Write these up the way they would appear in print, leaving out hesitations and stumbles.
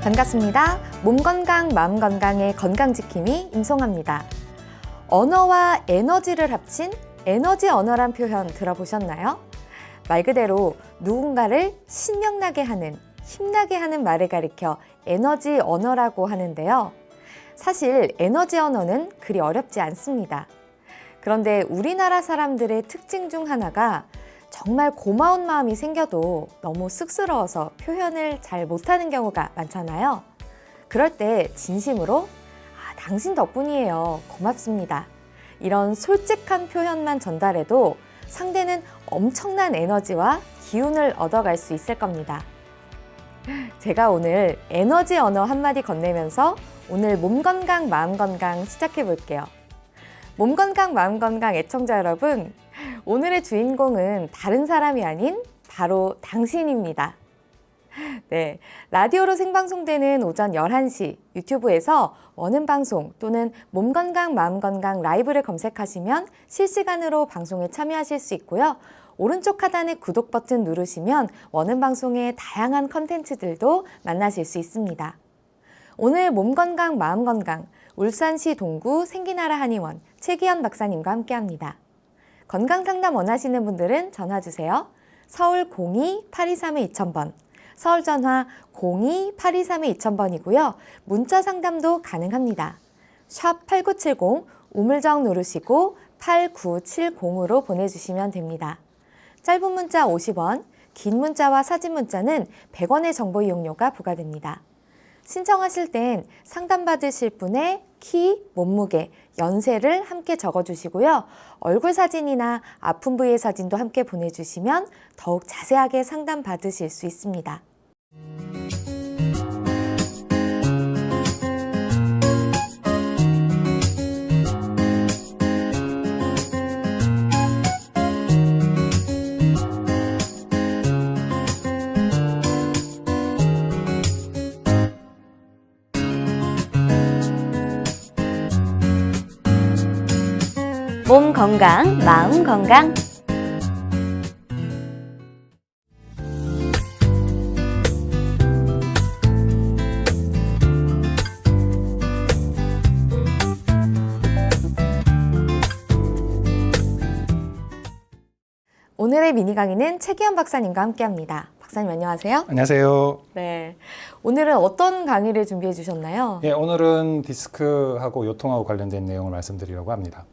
반갑습니다. 몸 건강, 마음 건강의 건강지킴이 임송아입니다. 언어와 에너지를 합친 에너지 언어란 표현 들어보셨나요? 말 그대로 누군가를 신명나게 하는, 힘나게 하는 말을 가리켜 에너지 언어라고 하는데요. 사실 에너지 언어는 그리 어렵지 않습니다. 그런데 우리나라 사람들의 특징 중 하나가 정말 고마운 마음이 생겨도 너무 쑥스러워서 표현을 잘 못하는 경우가 많잖아요. 그럴 때 진심으로 당신 덕분이에요. 고맙습니다. 이런 솔직한 표현만 전달해도 상대는 엄청난 에너지와 기운을 얻어갈 수 있을 겁니다. 제가 오늘 에너지 언어 한마디 건네면서 오늘 몸 건강, 마음 건강 시작해 볼게요. 몸 건강, 마음 건강 애청자 여러분, 오늘의 주인공은 다른 사람이 아닌 바로 당신입니다. 네, 라디오로 생방송되는 오전 11시 유튜브에서 원음방송 또는 몸 건강, 마음 건강 라이브를 검색하시면 실시간으로 방송에 참여하실 수 있고요. 오른쪽 하단의 구독 버튼 누르시면 원음방송의 다양한 컨텐츠들도 만나실 수 있습니다. 오늘 몸 건강, 마음 건강 울산시 동구 생기나라 한의원 최기현 박사님과 함께합니다. 건강상담 원하시는 분들은 전화주세요. 서울 02-823-2000번, 서울 전화 02-823-2000번이고요. 문자 상담도 가능합니다. 샵 8970 우물정 누르시고 8970으로 보내주시면 됩니다. 짧은 문자 50원, 긴 문자와 사진 문자는 100원의 정보 이용료가 부과됩니다. 신청하실 땐 상담받으실 분의 키, 몸무게, 연세를 함께 적어주시고요. 얼굴 사진이나 아픈 부위의 사진도 함께 보내주시면 더욱 자세하게 상담받으실 수 있습니다. 몸 건강, 마음 건강. 오늘의 미니 강의는 최기현 박사님과 함께합니다. 박사님 안녕하세요. 안녕하세요. 네, 오늘은 어떤 강의를 준비해 주셨나요? 예, 오늘은 디스크하고 요통하고 관련된 내용을 말씀드리려고 합니다.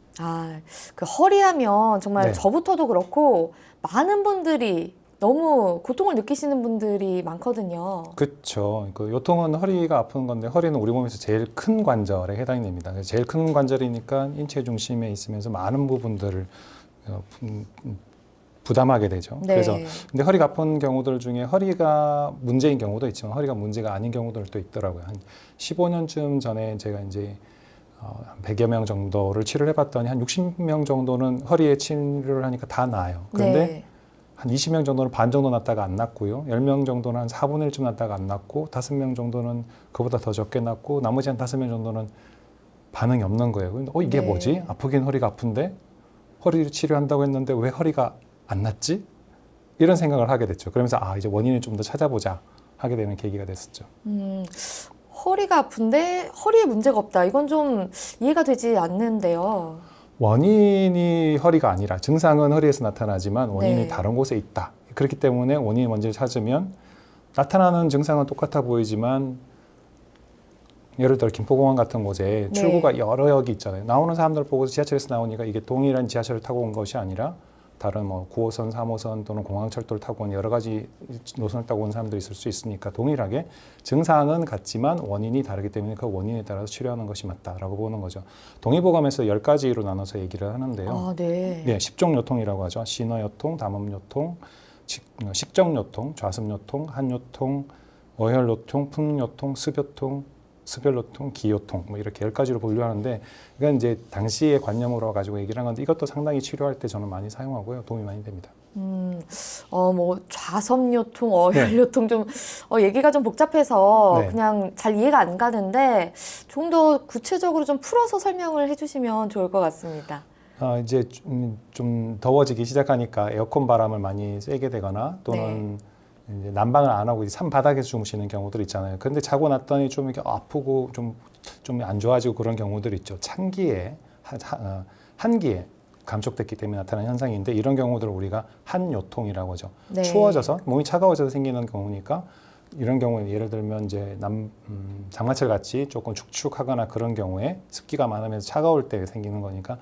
그 허리하면 정말 네. 저부터도 그렇고 많은 분들이 너무 고통을 느끼시는 분들이 많거든요. 그렇죠. 그 요통은 허리가 아픈 건데 허리는 우리 몸에서 제일 큰 관절에 해당이 됩니다. 그래서 제일 큰 관절이니까 인체 중심에 있으면서 많은 부분들을 부담하게 되죠. 네. 그래서 근데 허리가 아픈 경우들 중에 허리가 문제인 경우도 있지만 허리가 문제가 아닌 경우들도 있더라고요. 한 15년쯤 전에 제가 이제 100여 명 정도를 치료를 해봤더니 한 60명 정도는 허리에 치료를 하니까 다 나아요. 그런데 네. 한 20명 정도는 반 정도 났다가 안 낫고요. 10명 정도는 한 4분의 1쯤 났다가 안 낫고 5명 정도는 그보다 더 적게 낫고 나머지 한 5명 정도는 반응이 없는 거예요. 근데 이게 네. 뭐지? 아프긴 허리가 아픈데 허리를 치료한다고 했는데 왜 허리가 안 낫지? 이런 생각을 하게 됐죠. 그러면서 이제 원인을 좀 더 찾아보자 하게 되는 계기가 됐었죠. 허리가 아픈데 허리에 문제가 없다. 이건 좀 이해가 되지 않는데요. 원인이 허리가 아니라 증상은 허리에서 나타나지만 원인이 네. 다른 곳에 있다. 그렇기 때문에 원인을 먼저 찾으면 나타나는 증상은 똑같아 보이지만 예를 들어 김포공항 같은 곳에 네. 출구가 여러 역이 있잖아요. 나오는 사람들 보고 지하철에서 나오니까 이게 동일한 지하철을 타고 온 것이 아니라 다른 9호선, 3호선 또는 공항철도를 타고 온 여러 가지 노선을 타고 온 사람들이 있을 수 있으니까 동일하게 증상은 같지만 원인이 다르기 때문에 그 원인에 따라서 치료하는 것이 맞다라고 보는 거죠. 동의보감에서 10가지로 나눠서 얘기를 하는데요. 네. 네, 10종요통이라고 하죠. 신어요통, 담음요통, 식정요통, 좌습요통, 한요통, 어혈요통, 풍요통, 습요통, 습혈요통, 기요통 이렇게 10가지로 분류하는데 이건 이제 당시의 관념으로 가지고 얘기를 한 건데 이것도 상당히 치료할 때 저는 많이 사용하고요. 도움이 많이 됩니다. 좌섭요통, 어혈요통 좀 얘기가 좀 복잡해서 네. 그냥 잘 이해가 안 가는데 좀 더 구체적으로 좀 풀어서 설명을 해주시면 좋을 것 같습니다. 이제 좀 더워지기 시작하니까 에어컨 바람을 많이 쐬게 되거나 또는 이제 난방을 안 하고 산 바닥에서 주무시는 경우들 있잖아요. 그런데 자고 났더니 좀 이렇게 아프고 좀 안 좋아지고 그런 경우들 있죠. 찬기에 한기에 감촉됐기 때문에 나타나는 현상인데 이런 경우들을 우리가 한요통이라고 하죠. 네. 추워져서 몸이 차가워져서 생기는 경우니까 이런 경우에 예를 들면 이제 장마철 같이 조금 축축하거나 그런 경우에 습기가 많으면서 차가울 때 생기는 거니까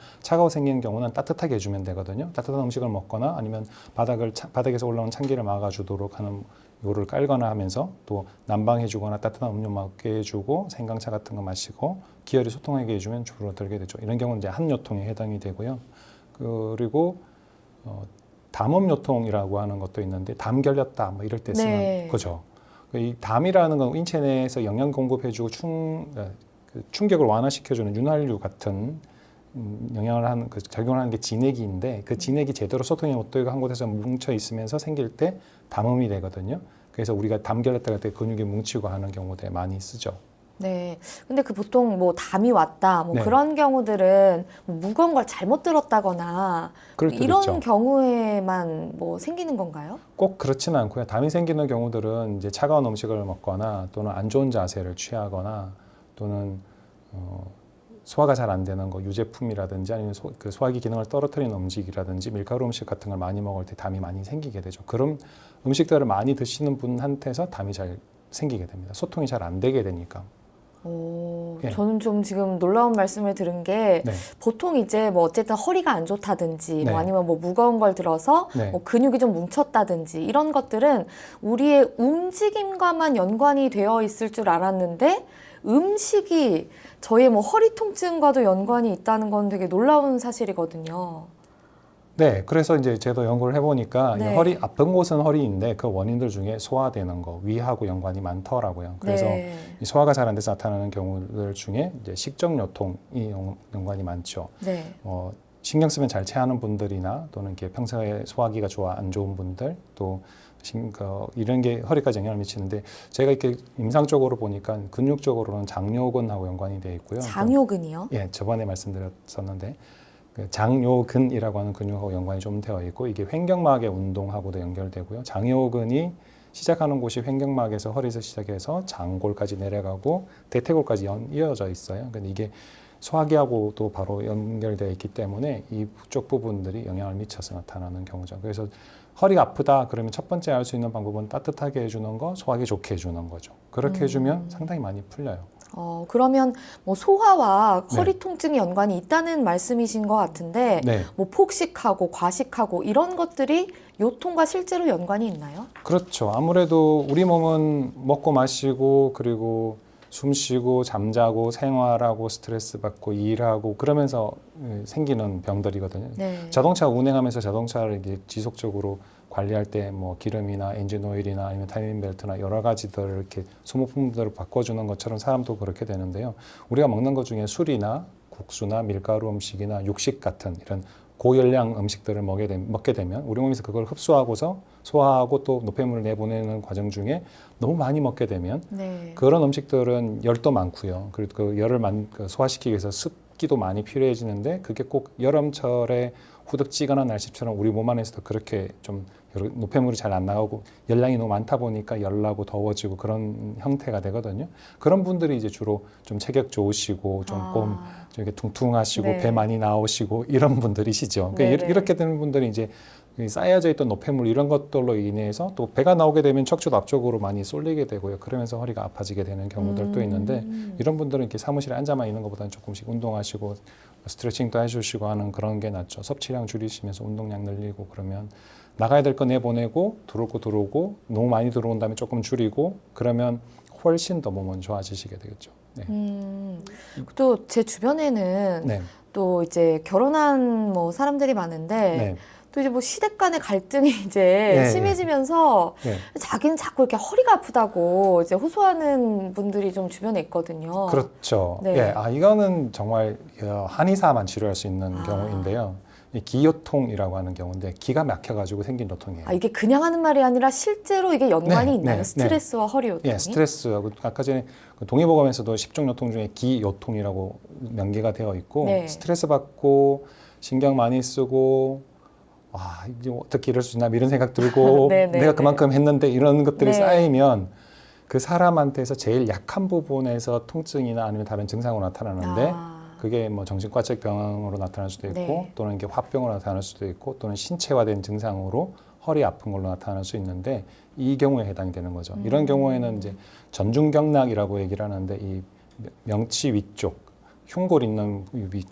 생기는 경우는 따뜻하게 해주면 되거든요. 따뜻한 음식을 먹거나 아니면 바닥에서 올라오는 찬기를 막아주도록 하는 요를 깔거나 하면서 또 난방해주거나 따뜻한 음료 먹게 해주고 생강차 같은 거 마시고 기혈이 소통하게 해주면 줄어들게 되죠. 이런 경우는 이제 한요통에 해당이 되고요. 그리고 담음요통이라고 하는 것도 있는데 담 결렸다 뭐 이럴 때 쓰는 네. 거죠. 이 담이라는 건 인체 내에서 영양 공급해주고 충격을 완화시켜주는 윤활유 같은 영향을 하는 작용을 하는 게 진액인데 그 진액이 제대로 소통이 못 되고 한 곳에서 뭉쳐 있으면서 생길 때 담음이 되거든요. 그래서 우리가 담 결렸다 할 때 근육이 뭉치고 하는 경우들 많이 쓰죠. 네. 근데 그 보통 뭐 담이 왔다, 뭐 네. 그런 경우들은 뭐 무거운 걸 잘못 들었다거나 그럴 때도 이런 있죠. 경우에만 뭐 생기는 건가요? 꼭 그렇지는 않고요. 담이 생기는 경우들은 이제 차가운 음식을 먹거나 또는 안 좋은 자세를 취하거나 또는 소화가 잘 안 되는 거 유제품이라든지 아니면 소화기 기능을 떨어뜨리는 음식이라든지 밀가루 음식 같은 걸 많이 먹을 때 담이 많이 생기게 되죠. 그런 음식들을 많이 드시는 분한테서 담이 잘 생기게 됩니다. 소통이 잘 안 되게 되니까. 예. 저는 좀 지금 놀라운 말씀을 들은 게 네. 보통 이제 뭐 어쨌든 허리가 안 좋다든지 네. 뭐 아니면 뭐 무거운 걸 들어서 네. 뭐 근육이 좀 뭉쳤다든지 이런 것들은 우리의 움직임과만 연관이 되어 있을 줄 알았는데 음식이 저의 뭐 허리 통증과도 연관이 있다는 건 되게 놀라운 사실이거든요. 네, 그래서 이제 저도 연구를 해보니까 이 네. 허리 아픈 곳은 허리인데 그 원인들 중에 소화되는 거, 위하고 연관이 많더라고요. 그래서 네. 이 소화가 잘 안 돼서 나타나는 경우들 중에 이제 식정요통이 연관이 많죠. 네. 신경 쓰면 잘 체하는 분들이나 또는 이렇게 평소에 소화기가 안 좋은 분들 또 이런 게 허리까지 영향을 미치는데 제가 이렇게 임상적으로 보니까 근육적으로는 장요근하고 연관이 되어 있고요. 장요근이요? 예, 저번에 말씀드렸었는데 그 장요근이라고 하는 근육하고 연관이 좀 되어 있고 이게 횡격막의 운동하고도 연결되고요. 장요근이 시작하는 곳이 횡격막에서 허리에서 시작해서 장골까지 내려가고 대퇴골까지 이어져 있어요. 근데 이게 소화기하고도 바로 연결되어 있기 때문에 이쪽 부분들이 영향을 미쳐서 나타나는 경우죠. 그래서 허리가 아프다 그러면 첫 번째 알 수 있는 방법은 따뜻하게 해주는 거, 소화기 좋게 해주는 거죠. 그렇게 해주면 상당히 많이 풀려요. 그러면 뭐 소화와 네. 허리 통증이 연관이 있다는 말씀이신 것 같은데 네, 뭐 폭식하고 과식하고 이런 것들이 요통과 실제로 연관이 있나요? 그렇죠. 아무래도 우리 몸은 먹고 마시고 그리고 숨 쉬고 잠자고 생활하고 스트레스 받고 일하고 그러면서 생기는 병들이거든요. 네. 자동차 운행하면서 자동차를 이게 지속적으로 관리할 때 뭐 기름이나 엔진 오일이나 아니면 타이밍 벨트나 여러 가지들 이렇게 소모품들을 바꿔주는 것처럼 사람도 그렇게 되는데요. 우리가 먹는 것 중에 술이나 국수나 밀가루 음식이나 육식 같은 이런 고열량 음식들을 먹게 되면 우리 몸에서 그걸 흡수하고서 소화하고 또 노폐물을 내보내는 과정 중에 너무 많이 먹게 되면 네. 그런 음식들은 열도 많고요. 그리고 그 열을 소화시키기 위해서 습기도 많이 필요해지는데 그게 꼭 여름철에 후덥지근한 날씨처럼 우리 몸 안에서도 그렇게 좀 노폐물이 잘 안 나가고 열량이 너무 많다 보니까 열나고 더워지고 그런 형태가 되거든요. 그런 분들이 이제 주로 좀 체격 좋으시고 좀 이렇게 퉁퉁하시고 네. 배 많이 나오시고 이런 분들이시죠. 네네. 그러니까 이렇게 되는 분들이 이제 쌓여져 있던 노폐물 이런 것들로 인해서 또 배가 나오게 되면 척추도 앞쪽으로 많이 쏠리게 되고요. 그러면서 허리가 아파지게 되는 경우들도 있는데 이런 분들은 이렇게 사무실에 앉아만 있는 것보다는 조금씩 운동하시고 스트레칭도 해주시고 하는 그런 게 낫죠. 섭취량 줄이시면서 운동량 늘리고 그러면 나가야 될 거 내보내고 들어오고 너무 많이 들어온 다음에 조금 줄이고 그러면 훨씬 더 몸은 좋아지시게 되겠죠. 네. 또 제 주변에는 네. 또 이제 결혼한 뭐 사람들이 많은데 네. 또 이제 뭐 시댁 간의 갈등이 이제 네, 심해지면서 네. 자기는 자꾸 이렇게 허리가 아프다고 이제 호소하는 분들이 좀 주변에 있거든요. 그렇죠. 네. 예, 이거는 정말 한의사만 치료할 수 있는 경우인데요. 이 기요통이라고 하는 경우인데 기가 막혀가지고 생긴 요통이에요. 이게 그냥 하는 말이 아니라 실제로 이게 연관이 네, 있나요? 네, 스트레스와 허리 요통이? 예, 스트레스하고 아까 전에 그 동의보감에서도 10종 요통 중에 기요통이라고 명기가 되어 있고 네. 스트레스 받고 신경 많이 쓰고 이제 어떻게 이럴 수 있나 이런 생각 들고 네네, 내가 그만큼 했는데 이런 것들이 네. 쌓이면 그 사람한테서 제일 약한 부분에서 통증이나 아니면 다른 증상으로 나타나는데 그게 뭐 정신과적 병으로 나타날 수도 있고 네. 또는 이게 화병으로 나타날 수도 있고 또는 신체화된 증상으로 허리 아픈 걸로 나타날 수 있는데 이 경우에 해당이 되는 거죠. 이런 경우에는 이제 전중경락이라고 얘기를 하는데 이 명치 위쪽 흉골 있는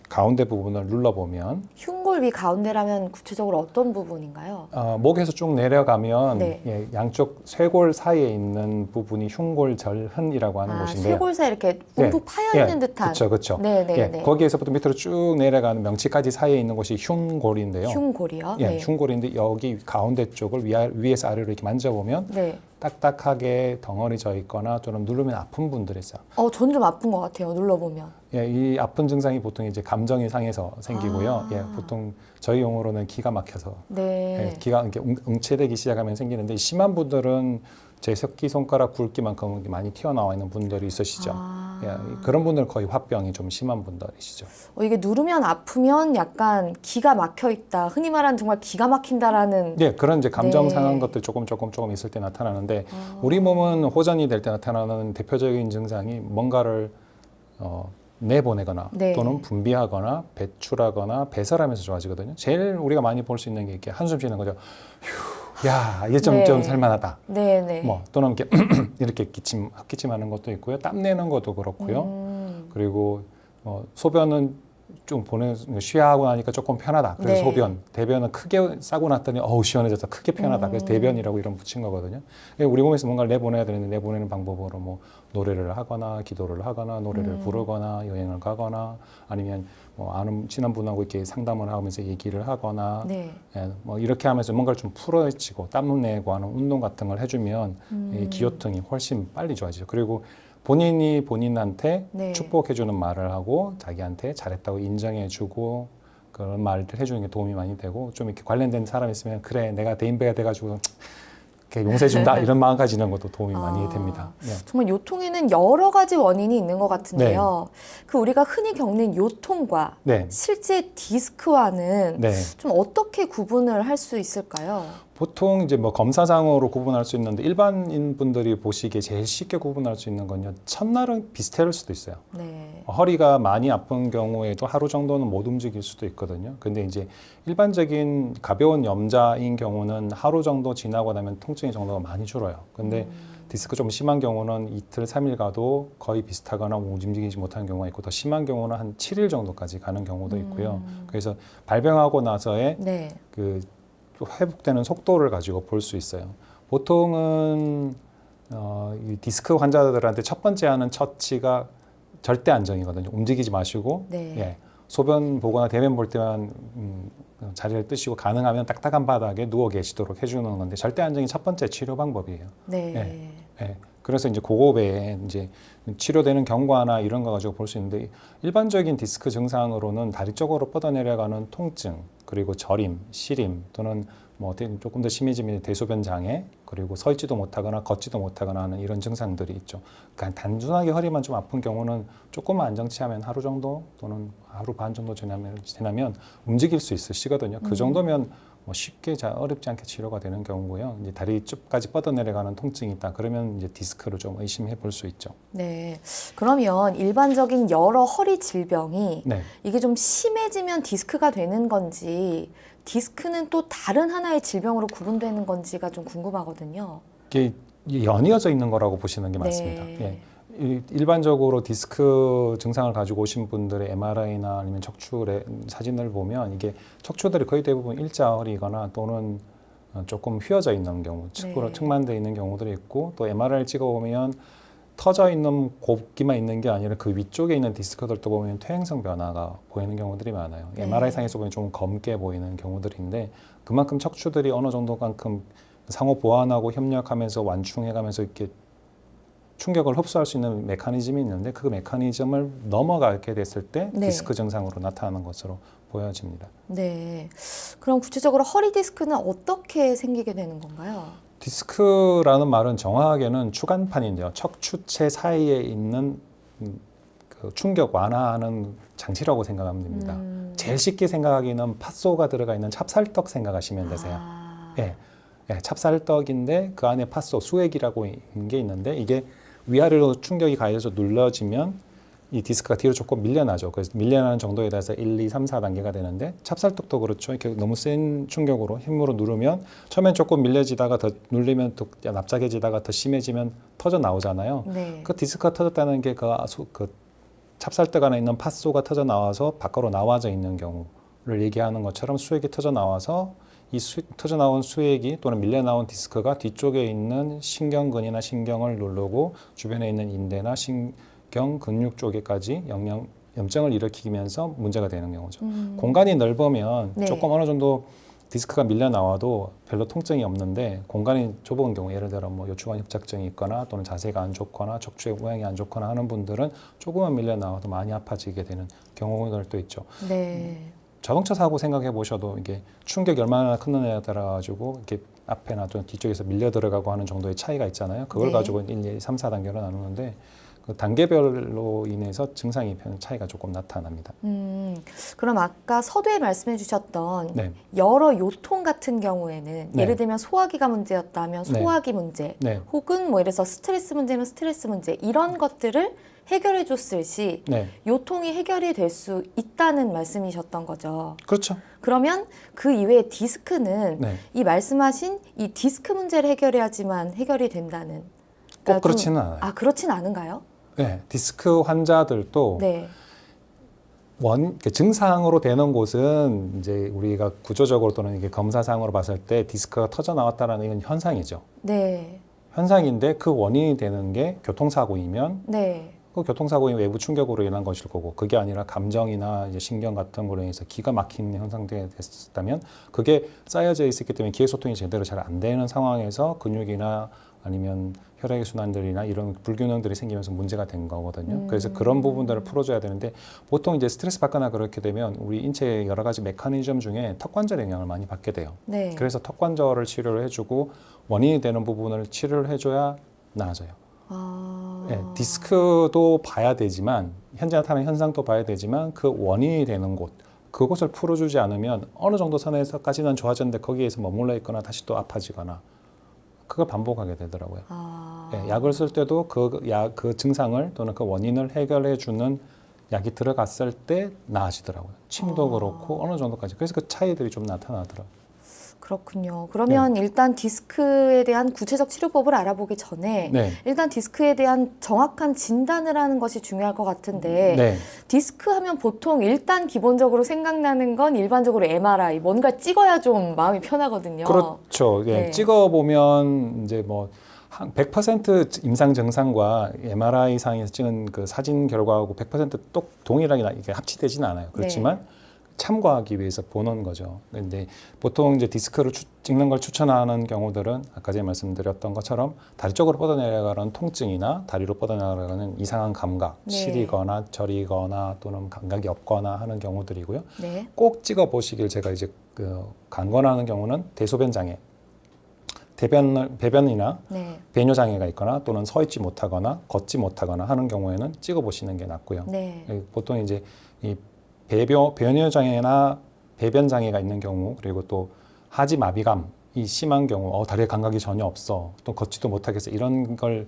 가운데 부분을 눌러보면 흉골 위 가운데라면 구체적으로 어떤 부분인가요? 목에서 쭉 내려가면 네. 예, 양쪽 쇄골 사이에 있는 부분이 흉골절흔이라고 하는 곳인데요. 쇄골 사이 이렇게 움푹 파여 있는 듯한. 그렇죠. 네네. 예, 네. 거기에서부터 밑으로 쭉 내려가는 명치까지 사이에 있는 곳이 흉골인데요. 흉골이요? 예, 네. 흉골인데 여기 가운데 쪽을 위에서 아래로 이렇게 만져보면 네. 딱딱하게 덩어리져 있거나 또는 누르면 아픈 분들이 있어요. 저는 좀 아픈 것 같아요. 눌러보면. 예, 이 아픈 증상이 보통 이제 감정이 상해서 생기고요. 예, 보통 저희 용어로는 기가 막혀서 네. 예, 기가 이렇게 응체되기 시작하면 생기는데 심한 분들은 제 새끼손가락 굵기만큼 많이 튀어나와 있는 분들이 있으시죠. 예, 그런 분들은 거의 화병이 좀 심한 분들이시죠. 이게 누르면 아프면 약간 기가 막혀 있다. 흔히 말하는 정말 기가 막힌다라는. 네, 그런 이제 감정 네. 상한 것들 조금 있을 때 나타나는데 우리 몸은 호전이 될 때 나타나는 대표적인 증상이 뭔가를 내보내거나 네. 또는 분비하거나 배출하거나 배설하면서 좋아지거든요. 제일 우리가 많이 볼 수 있는 게 이렇게 한숨 쉬는 거죠. 휴, 야, 이게 좀 네. 살만하다. 네네. 뭐 또는 이렇게 이렇게 헛기침하는 것도 있고요. 땀 내는 것도 그렇고요. 그리고 소변은 좀 쉬하고 나니까 조금 편하다. 그래서 네. 소변, 대변은 크게 싸고 났더니 시원해져서 크게 편하다. 그래서 대변이라고 이름 붙인 거거든요. 우리 몸에서 뭔가를 내보내야 되는데 내보내는 방법으로 뭐 노래를 하거나 기도를 하거나 노래를 부르거나 여행을 가거나 아니면 뭐 아는 친한 분하고 이렇게 상담을 하면서 얘기를 하거나 네. 예, 뭐 이렇게 하면서 뭔가를 좀 풀어지고 땀 내고 하는 운동 같은 걸 해주면 이 기호통이 훨씬 빨리 좋아지죠. 그리고 본인이 본인한테 네. 축복해주는 말을 하고 자기한테 잘했다고 인정해주고 그런 말들 해주는 게 도움이 많이 되고 좀 이렇게 관련된 사람이 있으면 그래 내가 대인배가 돼가지고 이렇게 용서해준다 이런 마음 가지는 것도 도움이 많이 됩니다. 네. 정말 요통에는 여러 가지 원인이 있는 것 같은데요. 그 우리가 흔히 겪는 요통과 네. 실제 디스크와는 네. 좀 어떻게 구분을 할 수 있을까요? 보통 이제 뭐 검사상으로 구분할 수 있는데 일반인 분들이 보시기에 제일 쉽게 구분할 수 있는 건요. 첫날은 비슷할 수도 있어요. 네. 허리가 많이 아픈 경우에도 하루 정도는 못 움직일 수도 있거든요. 근데 이제 일반적인 가벼운 염자인 경우는 하루 정도 지나고 나면 통증의 정도가 많이 줄어요. 근데 디스크 좀 심한 경우는 이틀, 3일 가도 거의 비슷하거나 움직이지 못하는 경우가 있고 더 심한 경우는 한 7일 정도까지 가는 경우도 있고요. 그래서 발병하고 나서의 네. 그 회복되는 속도를 가지고 볼 수 있어요. 보통은 이 디스크 환자들한테 첫 번째 하는 처치가 절대 안정이거든요. 움직이지 마시고 네. 예, 소변 보거나 대변 볼 때만 자리를 뜨시고 가능하면 딱딱한 바닥에 누워 계시도록 해주는 건데 절대 안정이 첫 번째 치료 방법이에요. 네. 예, 그래서 이제 그거 외에 이제 치료되는 경과나 이런 거 가지고 볼 수 있는데 일반적인 디스크 증상으로는 다리 쪽으로 뻗어내려가는 통증 그리고 저림, 시림 또는 뭐 조금 더 심해지면 대소변 장애 그리고 서 있지도 못하거나 걷지도 못하거나 하는 이런 증상들이 있죠. 그러니까 단순하게 허리만 좀 아픈 경우는 조금만 안정치하면 하루 정도 또는 하루 반 정도 지나면 움직일 수 있으시거든요. 그 정도면 뭐 쉽게 어렵지 않게 치료가 되는 경우고요. 이제 다리 쪽까지 뻗어내려가는 통증이 있다. 그러면 이제 디스크를 좀 의심해 볼 수 있죠. 네. 그러면 일반적인 여러 허리 질병이 네. 이게 좀 심해지면 디스크가 되는 건지 디스크는 또 다른 하나의 질병으로 구분되는 건지가 좀 궁금하거든요. 이게 연이어져 있는 거라고 보시는 게 맞습니다. 네. 예. 일반적으로 디스크 증상을 가지고 오신 분들의 MRI나 아니면 척추의 사진을 보면 이게 척추들이 거의 대부분 일자허리거나 또는 조금 휘어져 있는 경우, 측으로 네. 측만돼 있는 경우들이 있고 또 MRI를 찍어보면 터져 있는 곱기만 있는 게 아니라 그 위쪽에 있는 디스크들도 보면 퇴행성 변화가 보이는 경우들이 많아요. 네. MRI 상에서 보면 좀 검게 보이는 경우들인데 그만큼 척추들이 어느 정도만큼 상호 보완하고 협력하면서 완충해가면서 이렇게 충격을 흡수할 수 있는 메커니즘이 있는데 그 메커니즘을 넘어가게 됐을 때 네. 디스크 증상으로 나타나는 것으로 보여집니다. 네. 그럼 구체적으로 허리 디스크는 어떻게 생기게 되는 건가요? 디스크라는 말은 정확하게는 추간판인데요. 척추체 사이에 있는 그 그 충격 완화하는 장치라고 생각하면 됩니다. 제일 쉽게 생각하기는 팥소가 들어가 있는 찹쌀떡 생각하시면 되세요. 아. 예, 예, 찹쌀떡인데 그 안에 팥소 수액이라고 있는 게 있는데 이게 위아래로 충격이 가해져서 눌러지면 이 디스크가 뒤로 조금 밀려나죠. 그래서 밀려나는 정도에 따라서 1, 2, 3, 4단계가 되는데 찹쌀떡도 그렇죠. 이렇게 너무 센 충격으로 힘으로 누르면 처음엔 조금 밀려지다가 더 눌리면 또 납작해지다가 더 심해지면 터져 나오잖아요. 네. 그 디스크가 터졌다는 게 그 찹쌀떡 안에 있는 팥소가 터져 나와서 밖으로 나와져 있는 경우를 얘기하는 것처럼 수액이 터져 나와서 이 터져 나온 수액이 또는 밀려 나온 디스크가 뒤쪽에 있는 신경근이나 신경을 누르고 주변에 있는 인대나 신경 근육 쪽에까지 염증을 일으키면서 문제가 되는 경우죠. 공간이 넓으면 네. 조금 어느 정도 디스크가 밀려 나와도 별로 통증이 없는데 공간이 좁은 경우 예를 들어 뭐 요추관 협착증이 있거나 또는 자세가 안 좋거나 척추의 모양이 안 좋거나 하는 분들은 조금만 밀려 나와도 많이 아파지게 되는 경우들도 있죠. 네. 자동차 사고 생각해 보셔도 이게 충격이 얼마나 크느냐에 따라 가지고 이렇게 앞에나 또는 뒤쪽에서 밀려 들어가고 하는 정도의 차이가 있잖아요. 그걸 네. 가지고 1, 2, 3, 4단계로 나누는데 그 단계별로 인해서 증상이 차이가 조금 나타납니다. 그럼 아까 서두에 말씀해 주셨던 네. 여러 요통 같은 경우에는 네. 예를 들면 소화기가 문제였다면 네. 소화기 문제, 네. 혹은 뭐 이래서 스트레스 문제면 스트레스 문제 이런 것들을 해결해 줬을 시 네. 요통이 해결이 될 수 있다는 말씀이셨던 거죠. 그렇죠. 그러면 그 이외에 디스크는 네. 이 말씀하신 이 디스크 문제를 해결해야지만 해결이 된다는. 꼭 그러니까 그렇지는 않아요. 아, 그렇진 않은가요? 네. 디스크 환자들도 네. 증상으로 되는 곳은 이제 우리가 구조적으로 또는 이게 검사상으로 봤을 때 디스크가 터져 나왔다라는 이건 현상이죠. 네. 현상인데 그 원인이 되는 게 교통사고이면 네. 그 교통사고의 외부 충격으로 인한 것일 거고 그게 아니라 감정이나 이제 신경 같은 걸로 인해서 기가 막힌 현상들이 됐다면 그게 쌓여져 있었기 때문에 기회소통이 제대로 잘 안 되는 상황에서 근육이나 아니면 혈액의 순환들이나 이런 불균형들이 생기면서 문제가 된 거거든요. 그래서 그런 부분들을 풀어줘야 되는데 보통 이제 스트레스 받거나 그렇게 되면 우리 인체의 여러 가지 메커니즘 중에 턱관절 영향을 많이 받게 돼요. 네. 그래서 턱관절을 치료를 해주고 원인이 되는 부분을 치료를 해줘야 나아져요. 아. 네, 디스크도 봐야 되지만 현재 나타나는 현상도 봐야 되지만 그 원인이 되는 곳 그곳을 풀어주지 않으면 어느 정도 선에서까지는 좋아졌는데 거기에서 머물러 있거나 다시 또 아파지거나 그걸 반복하게 되더라고요. 아. 네, 약을 쓸 때도 그 증상을 또는 그 원인을 해결해 주는 약이 들어갔을 때 나아지더라고요. 침도 그렇고 어느 정도까지. 그래서 그 차이들이 좀 나타나더라고요. 그렇군요. 그러면 일단 디스크에 대한 구체적 치료법을 알아보기 전에 네. 일단 디스크에 대한 정확한 진단을 하는 것이 중요할 것 같은데 네. 디스크 하면 보통 일단 기본적으로 생각나는 건 일반적으로 MRI, 뭔가 찍어야 좀 마음이 편하거든요. 그렇죠. 예, 네. 찍어보면 이제 뭐 100% 임상 증상과 MRI 상에서 찍은 그 사진 결과하고 100%똑 동일하게 이게 합치되지는 않아요. 그렇지만 참고하기 위해서 보는 거죠. 근데 보통 이제 디스크를 찍는 걸 추천하는 경우들은 아까 전에 말씀드렸던 것처럼 다리 쪽으로 뻗어내려가는 통증이나 다리로 뻗어내려가는 이상한 감각, 네. 시리거나 저리거나 또는 감각이 없거나 하는 경우들이고요. 네. 꼭 찍어 보시길 제가 이제 강권하는 경우는 대소변 장애, 배변이나 네. 배뇨 장애가 있거나 또는 서 있지 못하거나 걷지 못하거나 하는 경우에는 찍어 보시는 게 낫고요. 네. 보통 이제 이 배뇨 장애나 배변 장애가 있는 경우 그리고 또 하지 마비감이 심한 경우 다리에 감각이 전혀 없어 또 걷지도 못하겠어 이런 걸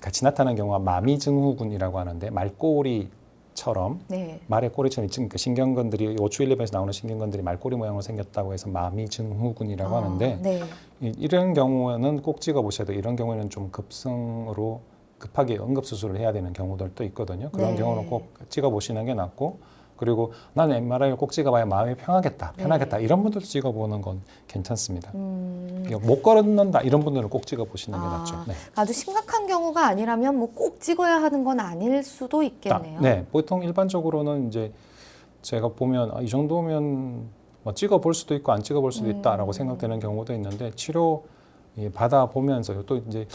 같이 나타나는 경우가 마미증후군이라고 하는데 말꼬리처럼 네. 말의 꼬리처럼 그 신경근들이 오추일렙에서 나오는 신경근들이 말꼬리 모양으로 생겼다고 해서 마미증후군이라고 하는데 네. 이런 경우에는 꼭 찍어 보셔야 돼요. 이런 경우에는 좀 급하게 응급수술을 해야 되는 경우들도 있거든요. 그런 네. 경우는 꼭 찍어 보시는 게 낫고 그리고 나는 MRI를 꼭 찍어봐야 마음이 편하겠다 이런 분들도 찍어보는 건 괜찮습니다. 못 걸는다 이런 분들은 꼭 찍어보시는 게 낫죠. 네. 아주 심각한 경우가 아니라면 뭐 꼭 찍어야 하는 건 아닐 수도 있겠네요. 네, 보통 일반적으로는 이제 제가 보면 이 정도면 뭐 찍어볼 수도 있고 안 찍어볼 수도 있다라고 생각되는 경우도 있는데 치료 받아 보면서 또 이제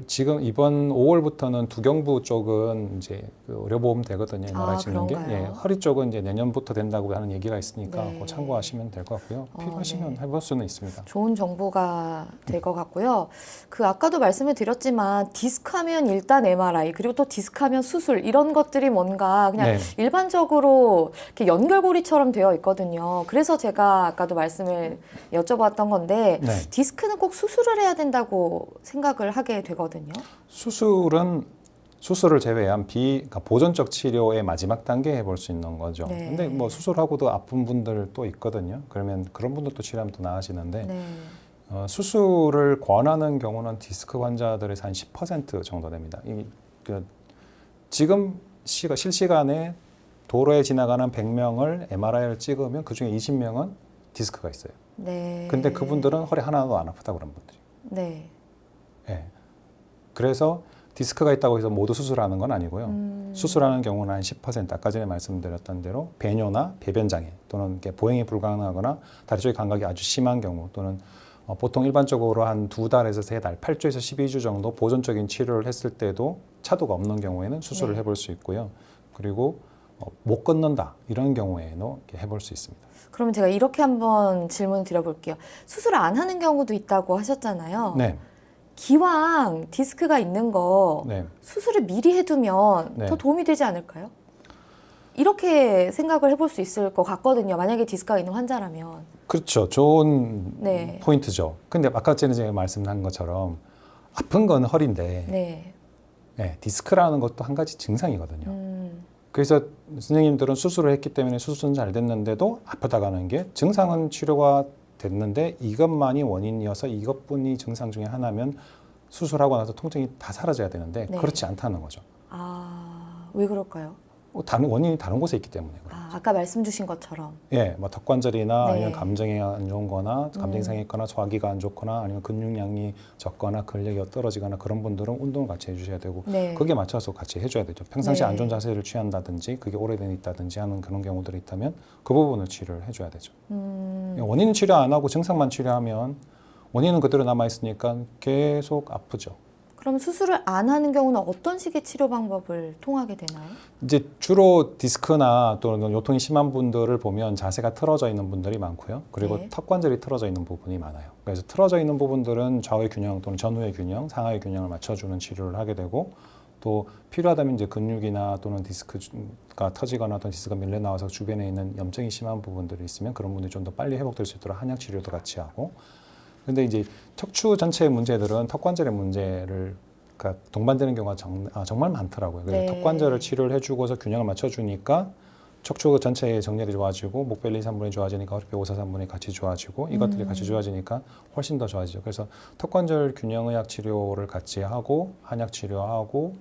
지금 이번 5월부터는 두경부 쪽은 이제 그 의료보험 되거든요. MRI 찍는 게. 그런가요? 예, 허리 쪽은 이제 내년부터 된다고 하는 얘기가 있으니까 네. 그거 참고하시면 될 것 같고요. 필요하시면 네. 해볼 수는 있습니다. 좋은 정보가 될 것 같고요. 그 아까도 말씀을 드렸지만 디스크 하면 일단 MRI 그리고 또 디스크 하면 수술 이런 것들이 뭔가 그냥 네. 일반적으로 이렇게 연결고리처럼 되어 있거든요. 그래서 제가 아까도 말씀을 여쭤봤던 건데 네. 디스크는 꼭 수술을 해야 된다고 생각을 하게 되거든요. 수술을 제외한 그러니까 보존적 치료의 마지막 단계 해볼 수 있는 거죠. 네. 근데 뭐 수술하고도 아픈 분들 또 있거든요. 그러면 그런 분들도 치료하면 더 나아지는데 네. 수술을 권하는 경우는 디스크 환자들에서 한 10% 정도 됩니다. 지금 실시간에 도로에 지나가는 100명을 MRI를 찍으면 그중에 20명은 디스크가 있어요. 네. 근데 그분들은 허리 하나도 안 아프다고 그런 분들이. 네. 예. 그래서 디스크가 있다고 해서 모두 수술하는 건 아니고요. 수술하는 경우는 한 10%, 아까 전에 말씀드렸던 대로 배뇨나 배변 장애 또는 이렇게 보행이 불가능하거나 다리 쪽의 감각이 아주 심한 경우 또는 보통 일반적으로 한 2달에서 3달, 8주에서 12주 정도 보존적인 치료를 했을 때도 차도가 없는 경우에는 수술을 네. 해볼 수 있고요. 그리고 못 걷는다 이런 경우에는 이렇게 해볼 수 있습니다. 그러면 제가 이렇게 한번 질문 드려볼게요. 수술 안 하는 경우도 있다고 하셨잖아요. 네, 기왕 디스크가 있는 거 네. 수술을 미리 해두면 네. 더 도움이 되지 않을까요? 이렇게 생각을 해볼 수 있을 것 같거든요. 만약에 디스크가 있는 환자라면. 그렇죠. 좋은 네. 포인트죠. 근데 아까 전에 제가 말씀한 것처럼 아픈 건 허리인데 네. 네, 디스크라는 것도 한 가지 증상이거든요. 음, 그래서 선생님들은 수술을 했기 때문에 수술은 잘 됐는데도 아프다고 하는 게 증상은 치료가 됐는데 이것만이 원인이어서 이것뿐이 증상 중에 하나면 수술하고 나서 통증이 다 사라져야 되는데 네. 그렇지 않다는 거죠. 왜 그럴까요? 원인이 다른 곳에 있기 때문에 그래요. 아까 말씀 주신 것처럼. 예, 뭐 턱관절이나 네. 아니면 감정이 안 좋은 거나 감정이 상했거나 소화기가 안 좋거나 아니면 근육량이 적거나 근력이 떨어지거나 그런 분들은 운동을 같이 해주셔야 되고 네. 거기에 맞춰서 같이 해줘야 되죠. 평상시에 네. 안 좋은 자세를 취한다든지 그게 오래된 있다든지 하는 그런 경우들이 있다면 그 부분을 치료를 해줘야 되죠. 원인 치료 안 하고 증상만 치료하면 원인은 그대로 남아있으니까 계속 아프죠. 그럼 수술을 안 하는 경우는 어떤 식의 치료 방법을 통하게 되나요? 이제 주로 디스크나 또는 요통이 심한 분들을 보면 자세가 틀어져 있는 분들이 많고요. 그리고 네. 턱관절이 틀어져 있는 부분이 많아요. 그래서 틀어져 있는 부분들은 좌우의 균형 또는 전후의 균형, 상하의 균형을 맞춰주는 치료를 하게 되고 또 필요하다면 이제 근육이나 또는 디스크가 터지거나 또는 디스크가 밀려 나와서 주변에 있는 염증이 심한 부분들이 있으면 그런 분들이 좀 더 빨리 회복될 수 있도록 한약 치료도 같이 하고 근데 이제 척추 전체의 문제들은 턱관절의 문제를 그러니까 동반되는 경우가 정말 많더라고요. 그래서 네. 턱관절을 치료를 해주고서 균형을 맞춰주니까 척추 전체의 정렬이 좋아지고 목벨 2, 3분이 좋아지니까 허리뼈 5, 4, 3분이 같이 좋아지고 이것들이 같이 좋아지니까 훨씬 더 좋아지죠. 그래서 턱관절 균형의학 치료를 같이 하고 한약 치료하고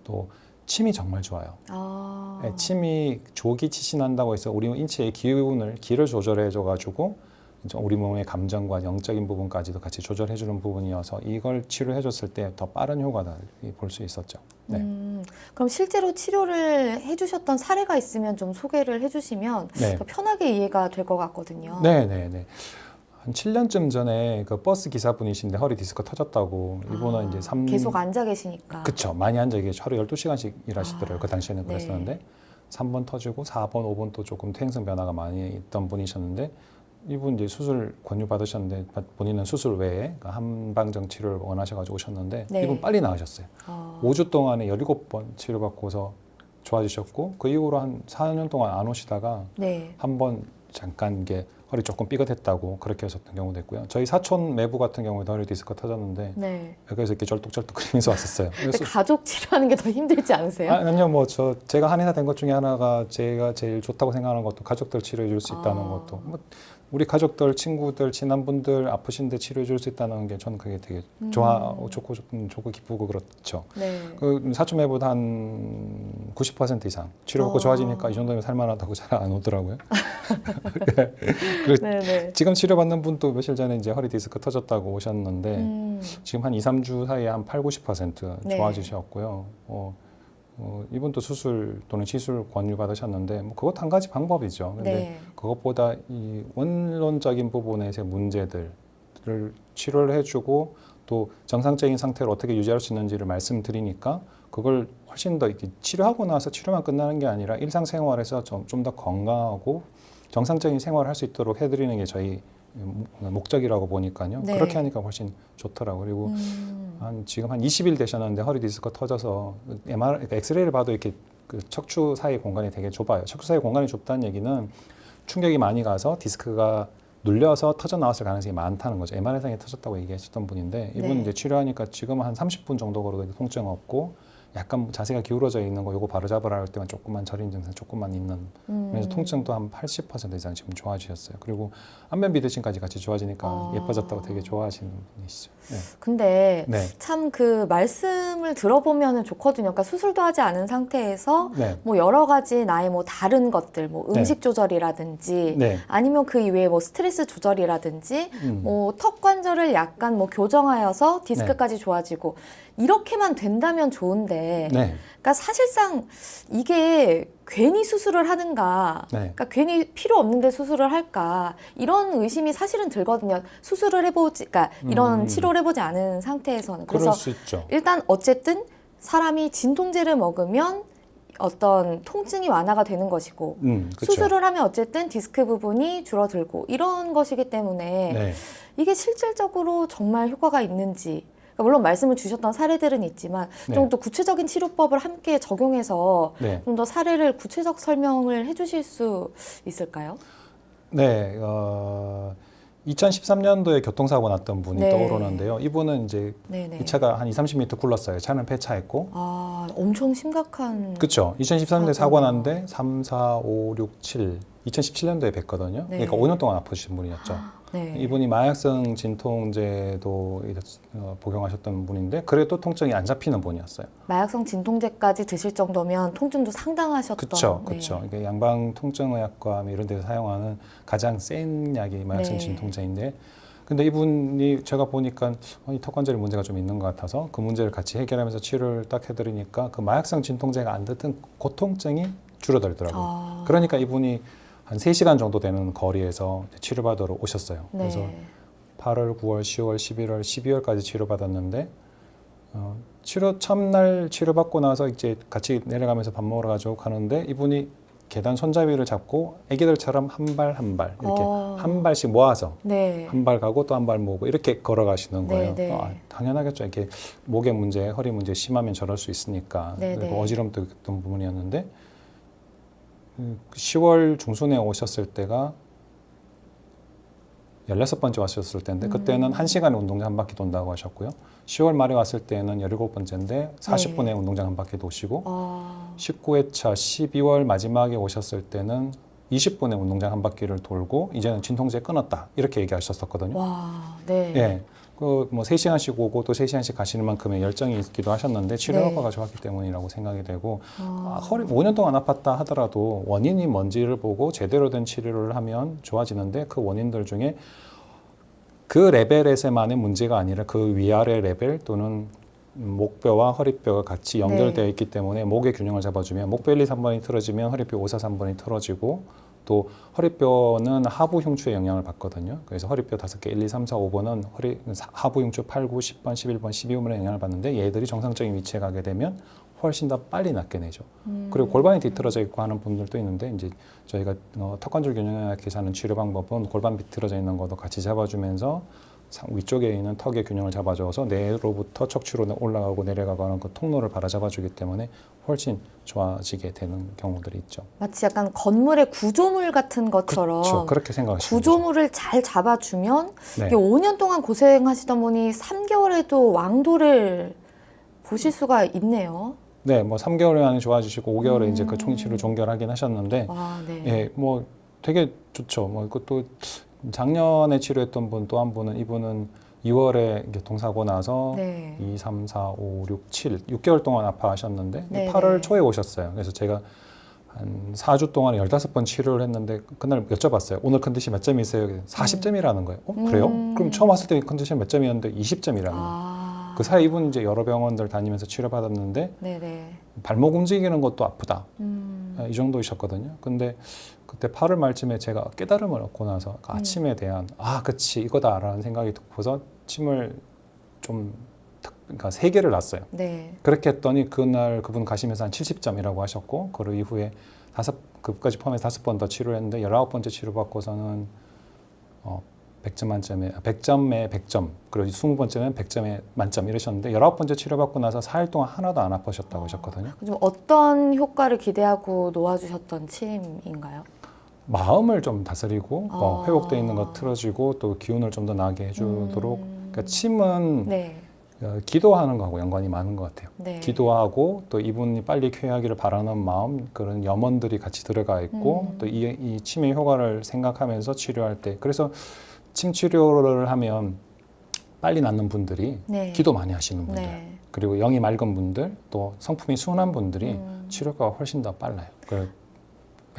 또 침이 정말 좋아요. 네, 침이 조기 치신한다고 해서 우리 인체의 기를 조절해줘가지고 우리 몸의 감정과 영적인 부분까지도 같이 조절해주는 부분이어서 이걸 치료해줬을 때 더 빠른 효과를 볼 수 있었죠. 네. 그럼 실제로 치료를 해주셨던 사례가 있으면 좀 소개를 해주시면 네. 더 편하게 이해가 될 것 같거든요. 네. 한 7년쯤 전에 그 버스 기사분이신데 허리 디스크 터졌다고 이분은 이제 계속 앉아 계시니까. 그쵸. 많이 앉아 계시고 하루 12시간씩 일하시더라고요. 그 당시에는 네. 그랬었는데 3번 터지고 4번, 5번 또 조금 퇴행성 변화가 많이 있던 분이셨는데 이분 이제 수술 권유 받으셨는데 본인은 수술 외에 한방정 치료를 원하셔가지고 오셨는데 네. 이분 빨리 나으셨어요. 5주 동안에 17번 치료받고서 좋아지셨고 그 이후로 한 4년 동안 안 오시다가 네. 한 번 잠깐 이게 허리 조금 삐끗했다고 그렇게 하셨던 경우도 있고요. 저희 사촌 매부 같은 경우에도 허리 디스크 터졌는데 네. 그래서 이렇게 절뚝절뚝 거리면서 왔었어요. 근데 가족 치료하는 게 더 힘들지 않으세요? 아니요, 뭐 제가 한의사 된 것 중에 하나가 제가 제일 좋다고 생각하는 것도 가족들 치료해 줄 수 있다는 것도 뭐 우리 가족들, 친구들, 친한 분들 아프신데 치료해 줄 수 있다는 게 저는 그게 되게 좋고 기쁘고 그렇죠. 네. 그 사촌 매보다 한 90% 이상 치료받고 좋아지니까 이 정도면 살만하다고 잘 안 오더라고요. 그리고 네네. 지금 치료받는 분도 며칠 전에 이제 허리 디스크 터졌다고 오셨는데 지금 한 2, 3주 사이에 한 8, 90% 네. 좋아지셨고요. 이분도 수술 또는 시술 권유 받으셨는데 뭐 그것 한 가지 방법이죠. 근데 네. 그것보다 이 원론적인 부분에서의 문제들을 치료를 해주고 또 정상적인 상태를 어떻게 유지할 수 있는지를 말씀드리니까 그걸 훨씬 더 이렇게 치료하고 나서 치료만 끝나는 게 아니라 일상생활에서 좀 더 건강하고 정상적인 생활을 할 수 있도록 해드리는 게 저희 목적이라고 보니까요. 네. 그렇게 하니까 훨씬 좋더라고요. 그리고 지금 한 20일 되셨는데 허리 디스크가 터져서 그러니까 엑스레이를 봐도 이렇게 그 척추 사이 공간이 되게 좁아요. 척추 사이 공간이 좁다는 얘기는 충격이 많이 가서 디스크가 눌려서 터져 나왔을 가능성이 많다는 거죠. MRI상에 터졌다고 얘기하셨던 분인데 이분 네. 이제 치료하니까 지금 한 30분 정도 걸어도 통증 없고 약간 자세가 기울어져 있는 거 요거 바로 잡으라 할 때만 조금만 저린 증상 조금만 있는 그래서 통증도 한 80% 이상 지금 좋아지셨어요. 그리고 안면 비대칭까지 같이 좋아지니까 예뻐졌다고 되게 좋아하시는 분이시죠. 네. 근데 네. 참 그 말씀을 들어보면 좋거든요. 그러니까 수술도 하지 않은 상태에서 네. 뭐 여러 가지 나의 뭐 다른 것들, 뭐 음식 조절이라든지 네. 아니면 그 이외에 뭐 스트레스 조절이라든지 뭐 턱 관절을 약간 뭐 교정하여서 디스크까지 좋아지고 이렇게만 된다면 좋은데 네. 그러니까 사실상 이게 괜히 수술을 하는가, 네. 그러니까 괜히 필요 없는데 수술을 할까 이런 의심이 사실은 들거든요. 수술을 해보지, 그러니까 이런 치료를 해보지 않은 상태에서는. 그럴 그래서 수 있죠. 일단 어쨌든 사람이 진통제를 먹으면 어떤 통증이 완화가 되는 것이고 그쵸. 수술을 하면 어쨌든 디스크 부분이 줄어들고 이런 것이기 때문에 네. 이게 실질적으로 정말 효과가 있는지. 그러니까 물론 말씀을 주셨던 사례들은 있지만 네. 좀 더 구체적인 치료법을 함께 적용해서 네. 좀 더 사례를 구체적 설명을 해주실 수 있을까요? 네. 2013년도에 교통사고 났던 분이 네. 떠오르는데요. 이분은 이제 네네. 이 차가 한 30m 굴렀어요. 차는 폐차했고. 아, 엄청 심각한. 그렇죠. 2013년도에 사고 사고네요. 났는데 3, 4, 5, 6, 7, 2017년도에 뵀거든요. 네. 그러니까 5년 동안 아프신 분이었죠. 네. 이분이 마약성 진통제도 복용하셨던 분인데 그래도 통증이 안 잡히는 분이었어요. 마약성 진통제까지 드실 정도면 통증도 상당하셨던. 그렇죠, 네. 그렇죠. 이게 양방 통증의학과 이런 데서 사용하는 가장 센 약이 마약성 네. 진통제인데, 근데 이분이 제가 보니까 이 턱관절에 문제가 좀 있는 것 같아서 그 문제를 같이 해결하면서 치료를 딱 해드리니까 그 마약성 진통제가 안 듣던 고통증이 줄어들더라고요. 아. 그러니까 이분이 한 3시간 정도 되는 거리에서 치료받으러 오셨어요. 네. 그래서 8월, 9월, 10월, 11월, 12월까지 치료받았는데 치료 첫날 치료받고 나서 이제 같이 내려가면서 밥 먹으러 가지고 가는데 이분이 계단 손잡이를 잡고 애기들처럼 한 발 한 발 이렇게 한 발씩 모아서 네. 한 발 가고 또 한 발 모으고 이렇게 걸어가시는 거예요. 네, 네. 당연하겠죠. 이렇게 목의 문제, 허리 문제 심하면 저럴 수 있으니까. 네, 그리고 네. 어지럼도 있던 부분이었는데 10월 중순에 오셨을 때가 16번째 왔었을 때인데 그때는 1시간에 운동장 한 바퀴 돈다고 하셨고요. 10월 말에 왔을 때는 17번째인데 40분에 네. 운동장 한 바퀴 도시고 아. 19회차 12월 마지막에 오셨을 때는 20분에 운동장 한 바퀴를 돌고 이제는 진통제 끊었다 이렇게 얘기하셨었거든요. 와. 네. 예. 그 뭐 3시간씩 오고 또 3시간씩 가시는 만큼의 열정이 있기도 하셨는데 치료 네. 효과가 좋았기 때문이라고 생각이 되고 허리 5년 동안 아팠다 하더라도 원인이 뭔지를 보고 제대로 된 치료를 하면 좋아지는데 그 원인들 중에 그 레벨에서만의 문제가 아니라 그 위아래 레벨 또는 목뼈와 허리뼈가 같이 연결되어 네. 있기 때문에 목의 균형을 잡아주면 목뼈 1, 2, 3번이 틀어지면 허리뼈 5, 4, 3번이 틀어지고 또 허리뼈는 하부 흉추에 영향을 받거든요. 그래서 허리뼈 5개 1, 2, 3, 4, 5번은 하부 흉추 8, 9, 10번, 11번, 12번에 영향을 받는데 얘들이 정상적인 위치에 가게 되면 훨씬 더 빨리 낫게 되죠. 그리고 골반이 뒤틀어져 있고 하는 분들도 있는데 이제 저희가 턱관절 균형학에서 하는 치료 방법은 골반 비틀어져 있는 것도 같이 잡아주면서 위쪽에 있는 턱의 균형을 잡아줘서 뇌로부터 척추로 올라가고 내려가고 하는 그 통로를 바로잡아주기 때문에 훨씬 좋아지게 되는 경우들이 있죠. 마치 약간 건물의 구조물 같은 것처럼 그렇죠. 그렇게 생각하시면 구조물을 잘 잡아주면 네. 이게 5년 동안 고생하시던 분이 3개월에도 왕도를 보실 수가 있네요. 네, 뭐 3개월 안에 좋아지시고 5개월에 이제 그 총치를 종결하긴 하셨는데, 아, 네. 예, 뭐 되게 좋죠. 뭐 그것도 작년에 치료했던 분 또 한 분은 이분은 2월에 교통사고 나서 네. 2, 3, 4, 5, 6, 7, 6개월 동안 아파하셨는데 네, 8월 네. 초에 오셨어요. 그래서 제가 한 4주 동안 15번 치료를 했는데 그날 여쭤봤어요. 오늘 컨디션 몇 점이세요? 40점이라는 거예요. 그래요? 그럼 처음 왔을 때 컨디션 몇 점이었는데 20점이라는 거예요. 아, 그 사이 이분 이제 여러 병원들 다니면서 치료받았는데 네네. 발목 움직이는 것도 아프다. 이 정도이셨거든요. 근데 그때 8월 말쯤에 제가 깨달음을 얻고 나서 그 아침에 대한 그치 이거다라는 생각이 들고서 침을 그러니까 3개를 놨어요. 네. 그렇게 했더니 그날 그분 가시면서 한 70점이라고 하셨고 그 이후에 그까지 포함해서 5번 더 치료를 했는데 19번째 치료받고서는 100점 만점에 100점에 100점 그리고 20번째는 100점에 만점 이러셨는데 19번째 치료받고 나서 4일 동안 하나도 안 아프셨다고 하셨거든요. 좀 어떤 효과를 기대하고 놓아주셨던 침인가요? 마음을 좀 다스리고 회복되어 있는 거 틀어주고 또 기운을 좀 더 나게 해주도록 그러니까 침은 네. 기도하는 거하고 연관이 많은 것 같아요. 네. 기도하고 또 이분이 빨리 쾌하기를 바라는 마음 그런 염원들이 같이 들어가 있고 또 이 침의 효과를 생각하면서 치료할 때 그래서 침 치료를 하면 빨리 낫는 분들이 네. 기도 많이 하시는 분들 네. 그리고 영이 맑은 분들 또 성품이 순한 분들이 치료가 훨씬 더 빨라요.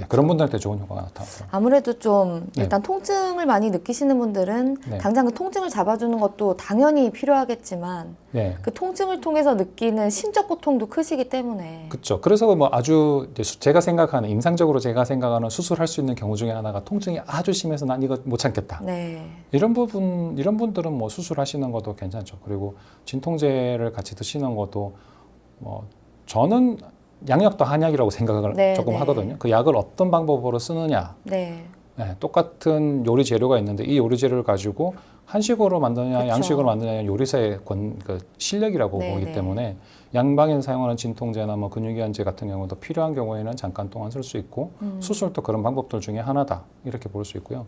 그런 분들한테 좋은 효과가 나타나요. 아무래도 좀 네. 일단 통증을 많이 느끼시는 분들은 네. 당장 그 통증을 잡아주는 것도 당연히 필요하겠지만 네. 그 통증을 통해서 느끼는 심적 고통도 크시기 때문에 그렇죠. 그래서 뭐 아주 이제 제가 생각하는 임상적으로 제가 생각하는 수술할 수 있는 경우 중에 하나가 통증이 아주 심해서 난 이거 못 참겠다. 네. 이런 분들은 뭐 수술하시는 것도 괜찮죠. 그리고 진통제를 같이 드시는 것도 뭐 저는 양약도 한약이라고 생각을 네, 조금 네. 하거든요. 그 약을 어떤 방법으로 쓰느냐. 네. 네, 똑같은 요리 재료가 있는데 이 요리 재료를 가지고 한식으로 만드느냐 그쵸. 양식으로 만드느냐 요리사의 그 실력이라고 네, 보기 네. 때문에 양방에서 사용하는 진통제나 뭐 근육이완제 같은 경우도 필요한 경우에는 잠깐 동안 쓸 수 있고 수술도 그런 방법들 중에 하나다 이렇게 볼 수 있고요.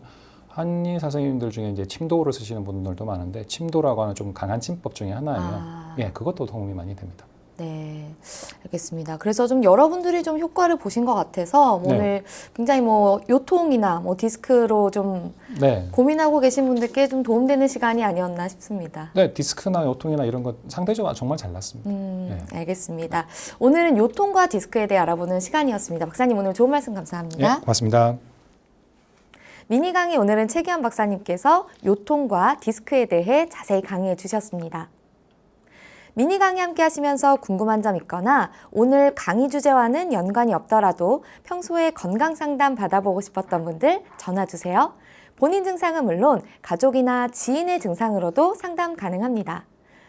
한의 선생님들 중에 이제 침도를 쓰시는 분들도 많은데 침도라고 하는 좀 강한 침법 중에 하나예요. 예, 그것도 도움이 많이 됩니다. 네, 알겠습니다. 그래서 좀 여러분들이 좀 효과를 보신 것 같아서 네. 오늘 굉장히 뭐 요통이나 뭐 디스크로 좀 네. 고민하고 계신 분들께 좀 도움되는 시간이 아니었나 싶습니다. 네, 디스크나 요통이나 이런 것 상대적으로 정말 잘 났습니다. 네. 알겠습니다. 오늘은 요통과 디스크에 대해 알아보는 시간이었습니다. 박사님 오늘 좋은 말씀 감사합니다. 네, 고맙습니다. 미니 강의 오늘은 최기환 박사님께서 요통과 디스크에 대해 자세히 강의해 주셨습니다. 미니 강의 함께 하시면서 궁금한 점 있거나 오늘 강의 주제와는 연관이 없더라도 평소에 건강 상담 받아보고 싶었던 분들 전화 주세요. 본인 증상은 물론 가족이나 지인의 증상으로도 상담 가능합니다.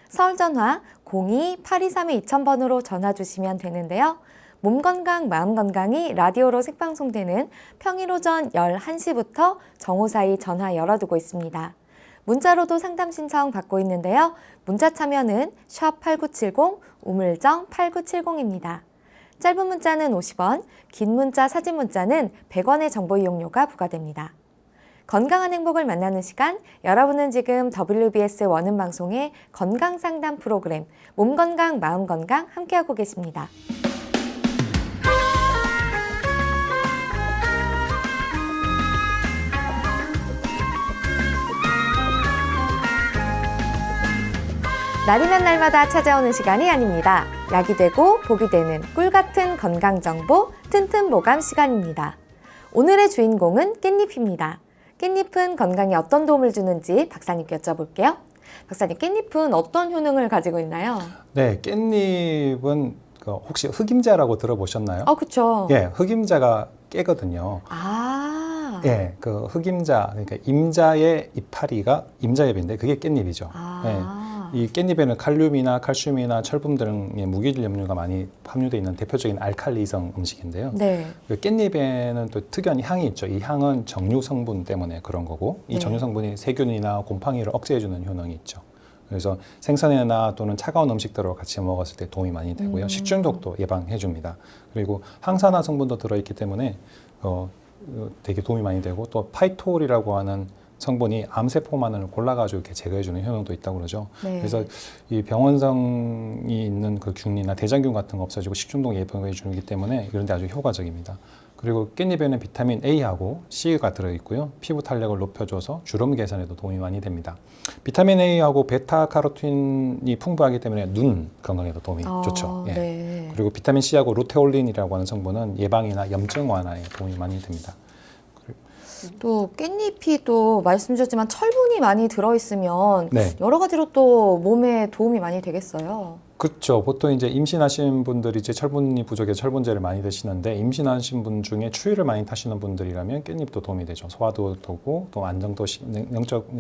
서울 전화 02-823-2000번으로 전화 주시면 되는데요. 몸 건강, 마음 건강이 라디오로 생방송되는 평일 오전 11시부터 정오 사이 전화 열어두고 있습니다. 문자로도 상담 신청 받고 있는데요. 문자 참여는 샵8970 우물정 8970입니다. 짧은 문자는 50원, 긴 문자, 사진 문자는 100원의 정보 이용료가 부과됩니다. 건강한 행복을 만나는 시간, 여러분은 지금 WBS 원음 방송의 건강 상담 프로그램 몸 건강, 마음 건강 함께하고 계십니다. 날이면 날마다 찾아오는 시간이 아닙니다. 약이 되고 복이 되는 꿀 같은 건강 정보 튼튼 보감 시간입니다. 오늘의 주인공은 깻잎입니다. 깻잎은 건강에 어떤 도움을 주는지 박사님께 여쭤볼게요. 박사님, 깻잎은 어떤 효능을 가지고 있나요? 네, 깻잎은 혹시 흑임자라고 들어보셨나요? 그쵸. 예, 흑임자가 깨거든요. 아. 예, 그 흑임자, 그러니까 임자의 이파리가 임자엽인데 그게 깻잎이죠. 예. 이 깻잎에는 칼륨이나 칼슘이나 철분 등의 무기질 염료가 많이 함유되어 있는 대표적인 알칼리성 음식인데요. 네. 그 깻잎에는 또 특이한 향이 있죠. 이 향은 정류 성분 때문에 그런 거고 이 네. 정류 성분이 세균이나 곰팡이를 억제해주는 효능이 있죠. 그래서 생선회나 또는 차가운 음식들과 같이 먹었을 때 도움이 많이 되고요. 식중독도 예방해줍니다. 그리고 항산화 성분도 들어있기 때문에 되게 도움이 많이 되고 또 파이톨이라고 하는 성분이 암세포만을 골라가지고 이렇게 제거해주는 효능도 있다고 그러죠. 네. 그래서 이 병원성이 있는 그 균이나 대장균 같은 거 없어지고 식중독 예방해 주기 때문에 이런 데 아주 효과적입니다. 그리고 깻잎에는 비타민 A하고 C가 들어있고요. 피부 탄력을 높여줘서 주름 개선에도 도움이 많이 됩니다. 비타민 A하고 베타카로틴이 풍부하기 때문에 눈 건강에도 도움이 좋죠. 예. 네. 그리고 비타민 C하고 루테올린이라고 하는 성분은 예방이나 염증 완화에 도움이 많이 됩니다. 또 깻잎이 또 말씀 주셨지만 철분이 많이 들어있으면 네. 여러 가지로 또 몸에 도움이 많이 되겠어요. 그렇죠. 보통 이제 임신하신 분들이 이제 철분이 부족해서 철분제를 많이 드시는데 임신하신 분 중에 추위를 많이 타시는 분들이라면 깻잎도 도움이 되죠. 소화도 되고 또 안정도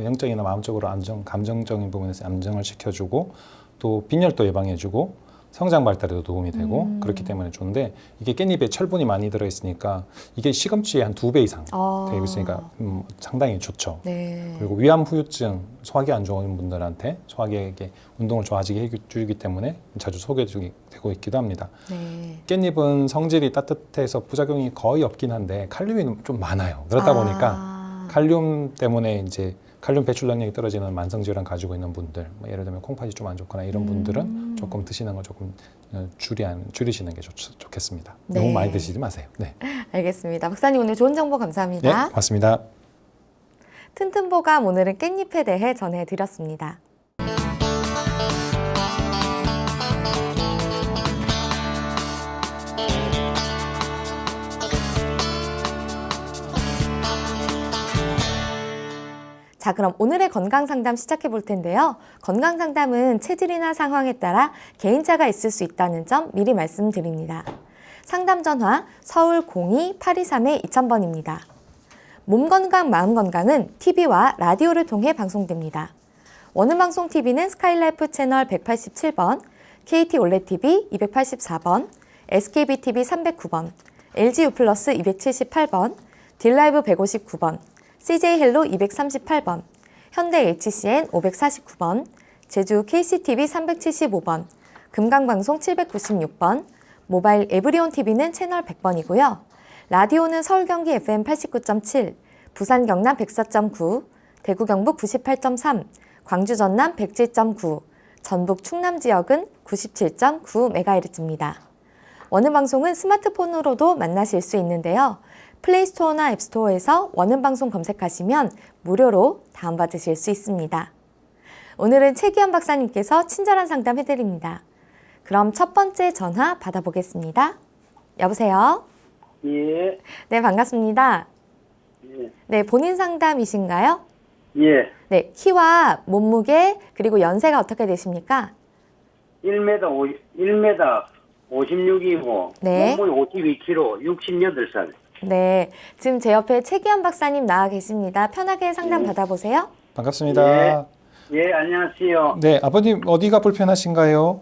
영적이나 마음적으로 감정적인 부분에서 안정을 시켜주고 또 빈혈도 예방해주고 성장 발달에도 도움이 되고 그렇기 때문에 좋은데 이게 깻잎에 철분이 많이 들어있으니까 이게 시금치의 한 2배 이상 되어 있으니까 상당히 좋죠. 네. 그리고 위암 후유증, 소화기 안 좋은 분들한테 소화기에게 운동을 좋아지게 해주기 때문에 자주 소개되고 있기도 합니다. 네. 깻잎은 성질이 따뜻해서 부작용이 거의 없긴 한데 칼륨이 좀 많아요. 그렇다 보니까 칼륨 때문에 이제 칼륨 배출 능력이 떨어지는 만성 질환 가지고 있는 분들, 뭐 예를 들면 콩팥이 좀 안 좋거나 이런 분들은 조금 드시는 거 조금 줄이시는 게 좋겠습니다. 네. 너무 많이 드시지 마세요. 네, 알겠습니다. 박사님 오늘 좋은 정보 감사합니다. 네, 고맙습니다. 튼튼보감 오늘은 깻잎에 대해 전해드렸습니다. 자, 그럼 오늘의 건강상담 시작해 볼 텐데요. 건강상담은 체질이나 상황에 따라 개인차가 있을 수 있다는 점 미리 말씀드립니다. 상담 전화 서울 02-823-2000번입니다. 몸건강, 마음건강은 TV와 라디오를 통해 방송됩니다. 원음방송 TV는 스카이라이프 채널 187번, KT 올레TV 284번, SKBTV 309번, LGU 플러스 278번, 딜라이브 159번, CJ 헬로 238번, 현대 HCN 549번, 제주 KCTV 375번, 금강방송 796번, 모바일 에브리온 TV는 채널 100번이고요. 라디오는 서울 경기 FM 89.7, 부산 경남 104.9, 대구 경북 98.3, 광주 전남 107.9, 전북 충남 지역은 97.9MHz입니다. 원음방송은 스마트폰으로도 만나실 수 있는데요. 플레이스토어나 앱스토어에서 원음방송 검색하시면 무료로 다운받으실 수 있습니다. 오늘은 최기현 박사님께서 친절한 상담 해드립니다. 그럼 첫 번째 전화 받아보겠습니다. 여보세요? 예. 네, 반갑습니다. 예. 네, 본인 상담이신가요? 예. 네, 키와 몸무게 그리고 연세가 어떻게 되십니까? 1m 56이고 네. 몸무게 52kg, 68살. 네, 지금 제 옆에 최기현 박사님 나와 계십니다. 편하게 상담 받아보세요. 반갑습니다. 예, 안녕하세요. 네, 아버님 어디가 불편하신가요?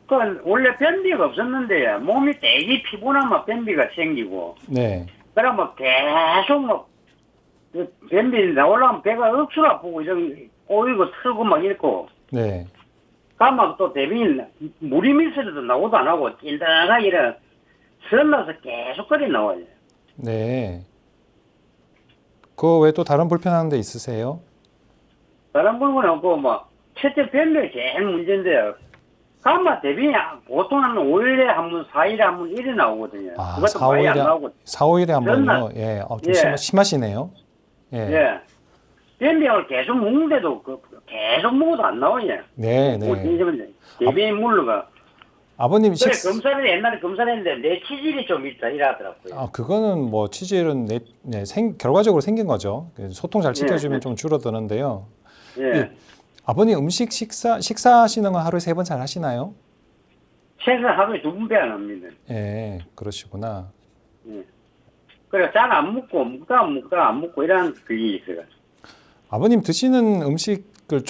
그 원래 변비가 없었는데 몸이 되게 피곤하면 변비가 생기고 네, 그러면 계속 막 변비 나오려면 배가 억수로 아프고 좀 꼬이고 틀고 막 이렇고 네, 가면 또 대변이 물이 밀서도 나오도 안 하고 찐득하게 이래 설나서 계속 거리 나와요. 네. 그 외에 또 다른 불편한 데 있으세요? 다른 부분은 없고 뭐 첫째 변비가 제일 문제인데요. 가마 대변이 보통 한 5일에 한 번, 4일에 한 번 이래 나오거든요. 아, 그것도 많이 안 나오고. 4, 5일에 한 번요? 전날. 예, 좀 예. 심하시네요. 예. 예. 변비약을 계속 먹는데도 계속 먹어도 안 나와요. 네, 뭐 네. 대변이 물러가. 아버님 그래 검사를 옛날에 검사했는데 내 치질이 좀 있다 이러더라고요. 그거는 뭐 치질은 결과적으로 생긴 거죠. 소통 잘 시켜주면 예. 좀 줄어드는데요. 예. 아버님 식사하시는 건 하루에 3번 잘 하시나요? 최소 하루에 2번 안 합니다. 예, 그러시구나. 예. 그래 잘 안 먹고 먹다 안 먹고 이런 그게 있어요. 아버님 드시는 음식을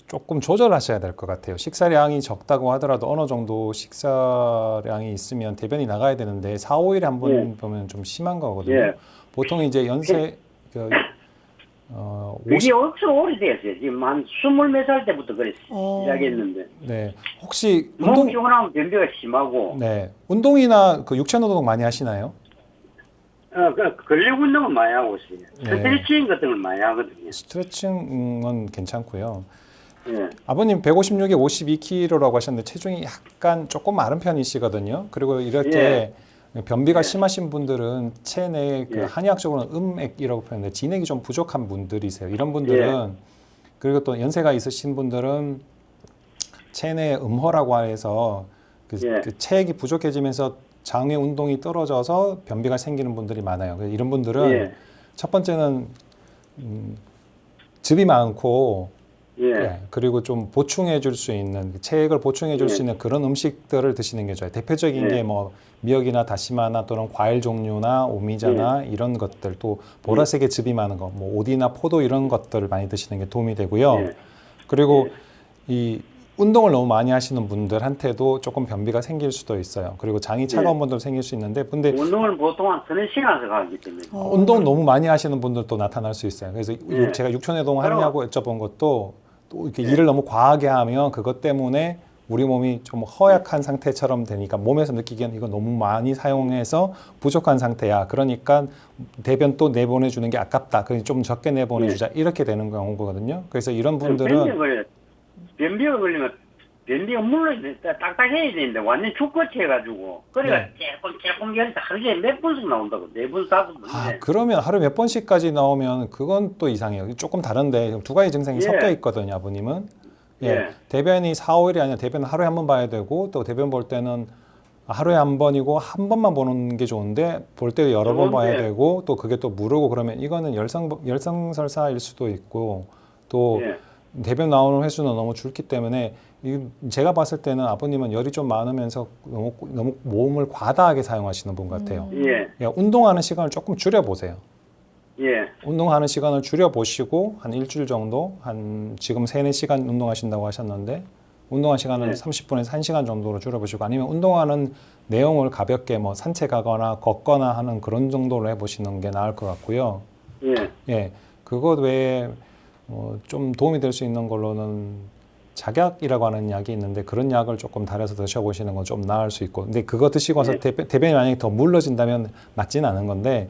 조금 조절하셔야 될 것 같아요. 식사량이 적다고 하더라도 어느 정도 식사량이 있으면 대변이 나가야 되는데 4, 5일에 한 번 예. 보면 좀 심한 거거든요. 예. 보통 이제 연세 그게 억수로 오래됐어요. 지금 한 20몇 살 때부터 그랬어요. 시작했는데. 네. 혹시 몸 피곤하면 변비가 심하고. 네. 운동이나 그 육체 노동 많이 하시나요? 근력 운동은 많이 하고 있어요. 네. 스트레칭 같은 걸 많이 하거든요. 스트레칭은 괜찮고요. 예. 아버님 156에 52kg라고 하셨는데 체중이 약간 조금 마른 편이시거든요. 그리고 이렇게 변비가 심하신 분들은 체내 그 한의학적으로는 음액이라고 표현하는데 진액이 좀 부족한 분들이세요. 이런 분들은 그리고 또 연세가 있으신 분들은 체내 음허라고 해서 그 체액이 부족해지면서 장의 운동이 떨어져서 변비가 생기는 분들이 많아요. 그래서 이런 분들은 첫 번째는 즙이 많고 예. 그리고 좀 보충해 줄 수 있는 체액을 보충해 줄 수 있는 그런 음식들을 드시는 게 좋아요. 대표적인 게 뭐 미역이나 다시마나 또는 과일 종류나 오미자나 이런 것들 또 보라색의 즙이 많은 거, 뭐 오디나 포도 이런 것들을 많이 드시는 게 도움이 되고요. 그리고 이 운동을 너무 많이 하시는 분들한테도 조금 변비가 생길 수도 있어요. 그리고 장이 차가운 분들 생길 수 있는데, 근데 운동을 보통 한 서너 시간씩 하기 때문에. 운동 너무 많이 하시는 분들도 나타날 수 있어요. 그래서 제가 육촌해동 하냐고 여쭤본 것도 또 이렇게 일을 너무 과하게 하면 그것 때문에 우리 몸이 좀 허약한 상태처럼 되니까 몸에서 느끼기에는 이거 너무 많이 사용해서 부족한 상태야. 그러니까 대변 또 내보내주는 게 아깝다. 그래서 좀 적게 내보내주자. 이렇게 되는 경우거든요. 그래서 이런 분들은 변비가 걸리면 변비가 물론 딱딱해야 되는데 완전 죽같이 해가지고 그래가 조금 열다 하루에 몇 번씩 나온다고 4번 5번. 그러면 하루 몇 번씩까지 나오면 그건 또 이상해요. 조금 다른데 두 가지 증상이 섞여 있거든요, 아버님은. 대변이 4, 5일이 아니라 대변은 하루에 한 번 봐야 되고 또 대변 볼 때는 하루에 한 번이고 한 번만 보는 게 좋은데 볼 때도 여러 번 봐야 되고 또 그게 또 무르고 그러면 이거는 열성설사일 수도 있고 또 대변 나오는 횟수는 너무 줄기 때문에 제가 봤을 때는 아버님은 열이 좀 많으면서 너무 몸을 과다하게 사용하시는 분 같아요. 운동하는 시간을 조금 줄여보세요. 운동하는 시간을 줄여보시고 한 일주일 정도 한 지금 3-4시간 운동하신다고 하셨는데 운동한 시간을 30분에서 1시간 정도로 줄여보시고 아니면 운동하는 내용을 가볍게 뭐 산책하거나 걷거나 하는 그런 정도로 해보시는 게 나을 것 같고요. 그것 외에 좀 도움이 될 수 있는 걸로는 작약이라고 하는 약이 있는데 그런 약을 조금 달여서 드셔보시는 건 좀 나을 수 있고 근데 그거 드시고 나서 대변이 만약에 더 물러진다면 맞지는 않은 건데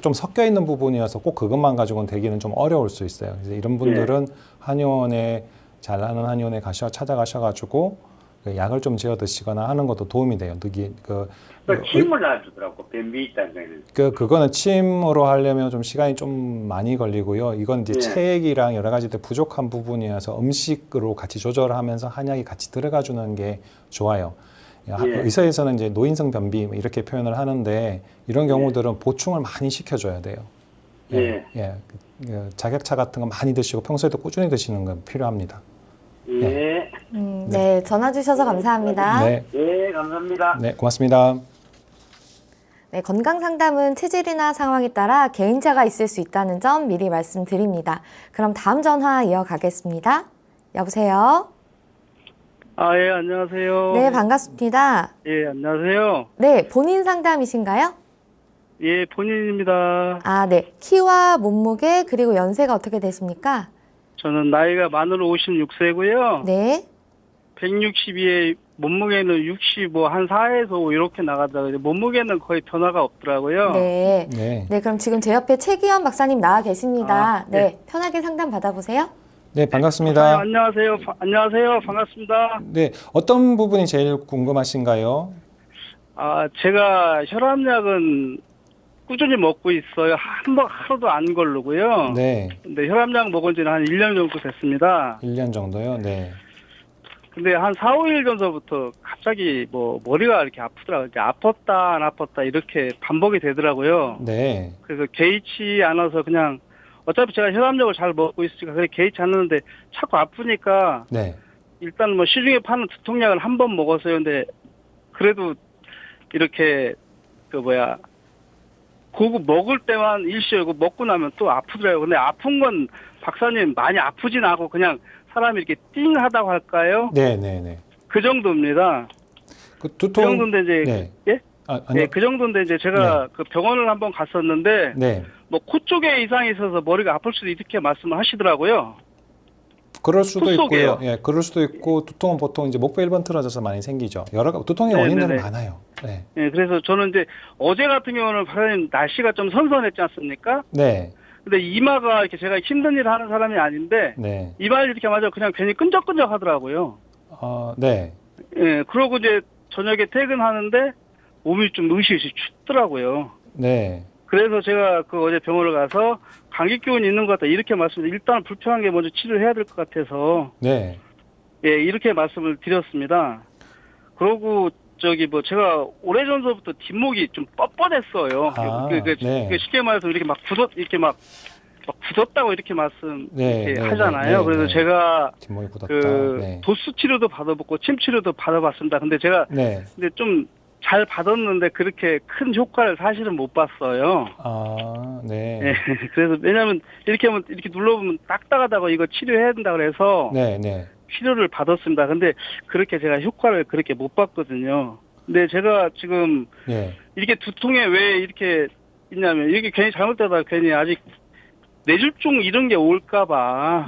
좀 섞여 있는 부분이어서 꼭 그것만 가지고는 되기는 좀 어려울 수 있어요. 그래서 이런 분들은 한의원에 잘 아는 한의원에 찾아가셔가지고 그 약을 좀 지어 드시거나 하는 것도 도움이 돼요. 침을 놔주더라고 변비 있다는 거는. 그거는 침으로 하려면 좀 시간이 좀 많이 걸리고요. 이건 이제 체액이랑 여러 가지 부족한 부분이어서 음식으로 같이 조절하면서 한약이 같이 들어가 주는 게 좋아요. 의사에서는 이제 노인성 변비 이렇게 표현을 하는데 이런 경우들은 보충을 많이 시켜줘야 돼요. 작약차 같은 거 많이 드시고 평소에도 꾸준히 드시는 건 필요합니다. 네, 전화 주셔서 감사합니다. 네, 감사합니다. 네, 고맙습니다. 네, 건강 상담은 체질이나 상황에 따라 개인차가 있을 수 있다는 점 미리 말씀드립니다. 그럼 다음 전화 이어가겠습니다. 여보세요? 예, 안녕하세요. 네, 반갑습니다. 예, 안녕하세요. 네, 본인 상담이신가요? 예, 본인입니다. 네. 키와 몸무게 그리고 연세가 어떻게 되십니까? 저는 나이가 만으로 56세고요. 네. 162에 몸무게는 65, 한 4에서 5 이렇게 나가다가 몸무게는 거의 변화가 없더라고요. 네. 그럼 지금 제 옆에 최기현 박사님 나와 계십니다. 네. 편하게 상담 받아보세요. 네, 반갑습니다. 안녕하세요. 안녕하세요. 반갑습니다. 네, 어떤 부분이 제일 궁금하신가요? 제가 혈압약은 꾸준히 먹고 있어요. 하루도 안 걸르고요. 네. 근데 혈압약 먹은 지는 한 1년 정도 됐습니다. 1년 정도요? 네. 근데 한 4, 5일 전서부터 갑자기 머리가 이렇게 아프더라고요. 아팠다, 안 아팠다 이렇게 반복이 되더라고요. 네. 그래서 개의치 않아서 그냥 어차피 제가 혈압약을 잘 먹고 있으니까 그래 개의치 않는데 자꾸 아프니까 일단 시중에 파는 두통약을 한 번 먹었어요. 근데 그래도 이렇게 그거 먹을 때만 일시하고 먹고 나면 또 아프더라고요. 근데 아픈 건 박사님 많이 아프진 않고 그냥 사람이 이렇게 띵하다고 할까요? 네네네. 그 정도입니다. 그 두통. 그 정도인데 이제 그 정도인데 이제 제가 그 병원을 한번 갔었는데 코 쪽에 이상이 있어서 머리가 아플 수도 이렇게 말씀을 하시더라고요. 그럴 수도 있고요. 그럴 수도 있고 두통은 보통 이제 목배 1번 틀어져서 많이 생기죠. 두통의 원인들은 많아요. 그래서 저는 이제 어제 같은 경우는 박사님 날씨가 좀 선선했지 않습니까? 네. 근데 이마가 이렇게 제가 힘든 일을 하는 사람이 아닌데 이마를 이렇게 맞아 그냥 괜히 끈적끈적 하더라고요. 네. 그러고 이제 저녁에 퇴근하는데 몸이 좀 으시으시 춥더라고요. 네. 그래서 제가 어제 병원을 가서 감기 기운이 있는 것 같다 이렇게 말씀을 일단 불편한 게 먼저 치료를 해야 될 것 같아서 이렇게 말씀을 드렸습니다. 그러고 제가 오래전서부터 뒷목이 좀 뻣뻣했어요. 쉽게 말해서 이렇게 막 막 굳었다고 이렇게 말씀 네, 이렇게 네, 하잖아요. 네, 그래서 네. 제가 뒷목이 굳었다. 그 네. 도수 치료도 받아봤고 침 치료도 받아봤습니다. 근데 제가 네. 근데 좀 잘 받았는데 그렇게 큰 효과를 사실은 못 봤어요. 아, 네. 네. 그래서 왜냐하면 이렇게 하면 이렇게 눌러보면 딱딱하다고 이거 치료해야 된다 그래서 네, 네. 치료를 받았습니다. 근데 그렇게 제가 효과를 그렇게 못 봤거든요. 근데 제가 지금 네. 이렇게 두통에 왜 이렇게 있냐면 이게 괜히 잘못되다 괜히 아직 뇌졸중 이런 게 올까봐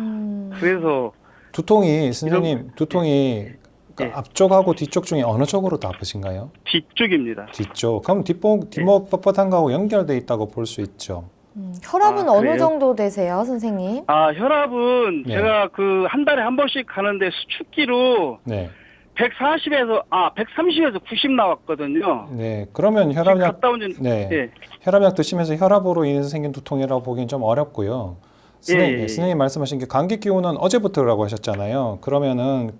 그래서 두통이 선생님 두통이 그 네. 앞쪽하고 뒤쪽 중에 어느 쪽으로 더 아프신가요? 뒤쪽입니다. 뒤쪽. 그럼 뒷목 뻣뻣한 거하고 연결돼 있다고 볼 수 있죠. 혈압은 아, 어느 그래요? 정도 되세요, 선생님? 아 혈압은 네. 제가 그 한 달에 한 번씩 가는데 수축기로 네. 130에서 90 나왔거든요. 네. 그러면 지금 혈압약 갔다 온 지 네. 예. 혈압약 드시면서 혈압으로 인해서 생긴 두통이라고 보기엔 좀 어렵고요. 예. 선생님 말씀하신 게 감기 기운은 어제부터라고 하셨잖아요. 그러면은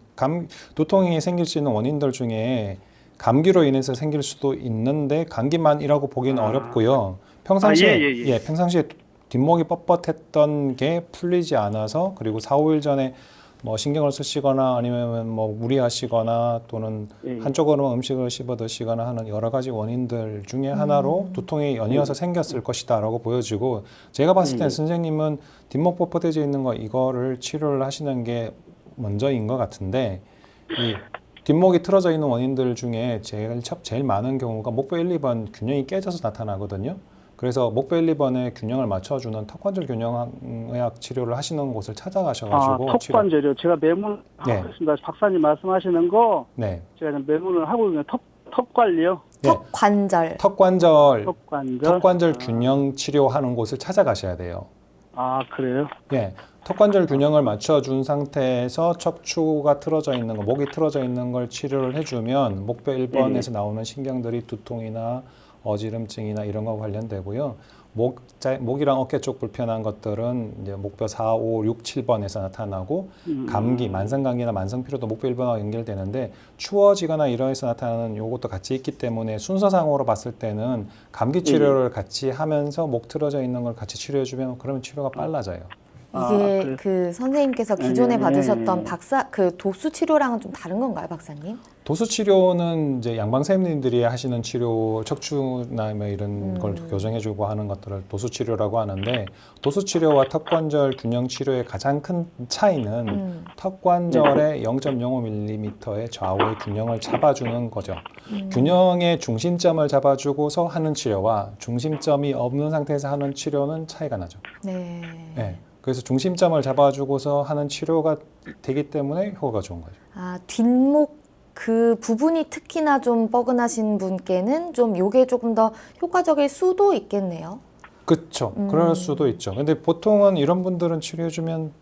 두통이 생길 수 있는 원인들 중에 감기로 인해서 생길 수도 있는데 감기만이라고 보기는 어렵고요. 평상시에 예. 평상시에 뒷목이 뻣뻣했던 게 풀리지 않아서 그리고 4, 5일 전에 뭐 신경을 쓰시거나 아니면 뭐 무리하시거나 또는 예. 한쪽으로만 음식을 씹어 드시거나 하는 여러 가지 원인들 중에 하나로 두통이 연이어서 생겼을 것이다라고 보여지고 제가 봤을 때는 선생님은 뒷목 뻣뻣해져 있는 거 이거를 치료를 하시는 게 먼저인 것 같은데 이 뒷목이 틀어져 있는 원인들 중에 제일 많은 경우가 목표 1, 2번 균형이 깨져서 나타나거든요. 그래서 목표 1, 2번에 균형을 맞춰주는 턱관절 균형의학 치료를 하시는 곳을 찾아가셔가지고 턱관절이요. 제가 메모를 하고 네. 있습니다. 박사님 말씀하시는 거 네. 제가 지금 메모를 하고 있는 턱 관리요. 네. 턱관절. 턱관절 균형 치료하는 곳을 찾아가셔야 돼요. 아 그래요? 예, 턱관절 균형을 맞춰준 상태에서 척추가 틀어져 있는 거, 목이 틀어져 있는 걸 치료를 해주면 목표 1번에서 나오는 신경들이 두통이나 어지럼증이나 이런 거 관련되고요. 목이랑 어깨 쪽 불편한 것들은 이제 목표 4, 5, 6, 7번에서 나타나고 감기, 만성감기나 만성피로도 목표 1번하고 연결되는데 추워지거나 이러해서 나타나는 요것도 같이 있기 때문에 순서상으로 봤을 때는 감기 치료를 같이 하면서 목 틀어져 있는 걸 같이 치료해주면 그러면 치료가 빨라져요. 이게 그래. 그 선생님께서 기존에 예. 받으셨던 그 도수 치료랑은 좀 다른 건가요, 박사님? 도수 치료는 이제 양방 선생님들이 하시는 치료, 척추나 뭐 이런 걸 교정해주고 하는 것들을 도수 치료라고 하는데 도수 치료와 턱관절 균형 치료의 가장 큰 차이는 턱관절의 0.05mm의 좌우의 균형을 잡아주는 거죠. 균형의 중심점을 잡아주고서 하는 치료와 중심점이 없는 상태에서 하는 치료는 차이가 나죠. 네. 네. 그래서 중심점을 잡아주고서 하는 치료가 되기 때문에 효과가 좋은 거죠. 아, 뒷목 그 부분이 특히나 좀 뻐근하신 분께는 좀 요게 조금 더 효과적일 수도 있겠네요. 그렇죠. 그럴 수도 있죠. 근데 보통은 이런 분들은 치료해주면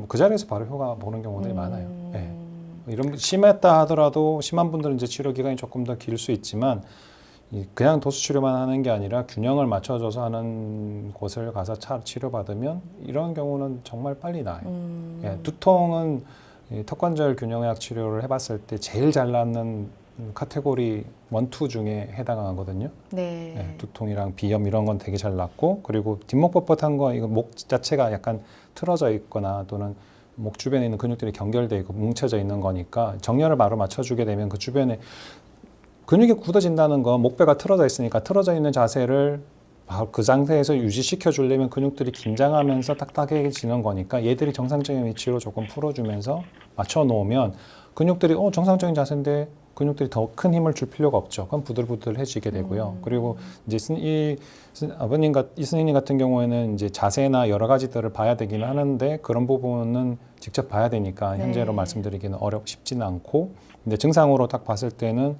그 자리에서 바로 효과 보는 경우들이 많아요. 네. 이런 심했다 하더라도 심한 분들은 이제 치료 기간이 조금 더 길 수 있지만 그냥 도수 치료만 하는 게 아니라 균형을 맞춰줘서 하는 곳을 가서 치료받으면 이런 경우는 정말 빨리 나아요. 예, 두통은 턱관절 균형의학 치료를 해봤을 때 제일 잘 낫는 카테고리 1, 2 중에 해당하거든요. 네. 예, 두통이랑 비염 이런 건 되게 잘 낫고 그리고 뒷목 뻣뻣한 거 이거 목 자체가 약간 틀어져 있거나 또는 목 주변에 있는 근육들이 경결돼 있고 뭉쳐져 있는 거니까 정렬을 바로 맞춰주게 되면 그 주변에 근육이 굳어진다는 건 목배가 틀어져 있으니까 틀어져 있는 자세를 그 상태에서 유지시켜 주려면 근육들이 긴장하면서 딱딱해지는 거니까 얘들이 정상적인 위치로 조금 풀어주면서 맞춰 놓으면 근육들이 정상적인 자세인데 근육들이 더 큰 힘을 줄 필요가 없죠. 그럼 부들부들해지게 되고요. 그리고 이제 이 선생님 같은 경우에는 이제 자세나 여러 가지들을 봐야 되기는 하는데 그런 부분은 직접 봐야 되니까 현재로 말씀드리기는 쉽지는 않고 근데 증상으로 딱 봤을 때는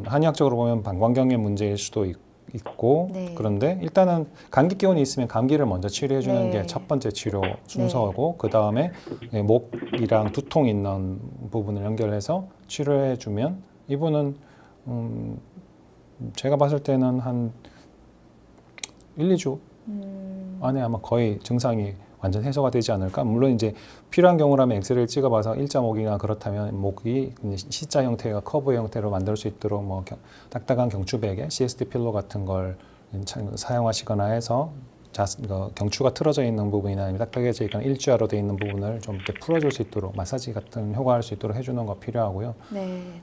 한의학적으로 보면 방광경의 문제일 수도 있고 네. 그런데 일단은 감기 기운이 있으면 감기를 먼저 치료해 주는 네. 게 첫 번째 치료 순서고 그 다음에 목이랑 두통 있는 부분을 연결해서 치료해 주면 이분은 제가 봤을 때는 한 1, 2주 안에 아마 거의 증상이 완전 해소가 되지 않을까? 물론 이제 필요한 경우라면 엑스레이를 찍어봐서 1.5기나 그렇다면 목이 C자 형태가 커브 형태로 만들 수 있도록 뭐 딱딱한 경추베개, CST 필로 같은 걸 사용하시거나 해서 경추가 틀어져 있는 부분이나 아니면 딱딱해져 있거나 일자로 되어 있는 부분을 좀 이렇게 풀어줄 수 있도록 마사지 같은 효과할 수 있도록 해주는 거 필요하고요. 네.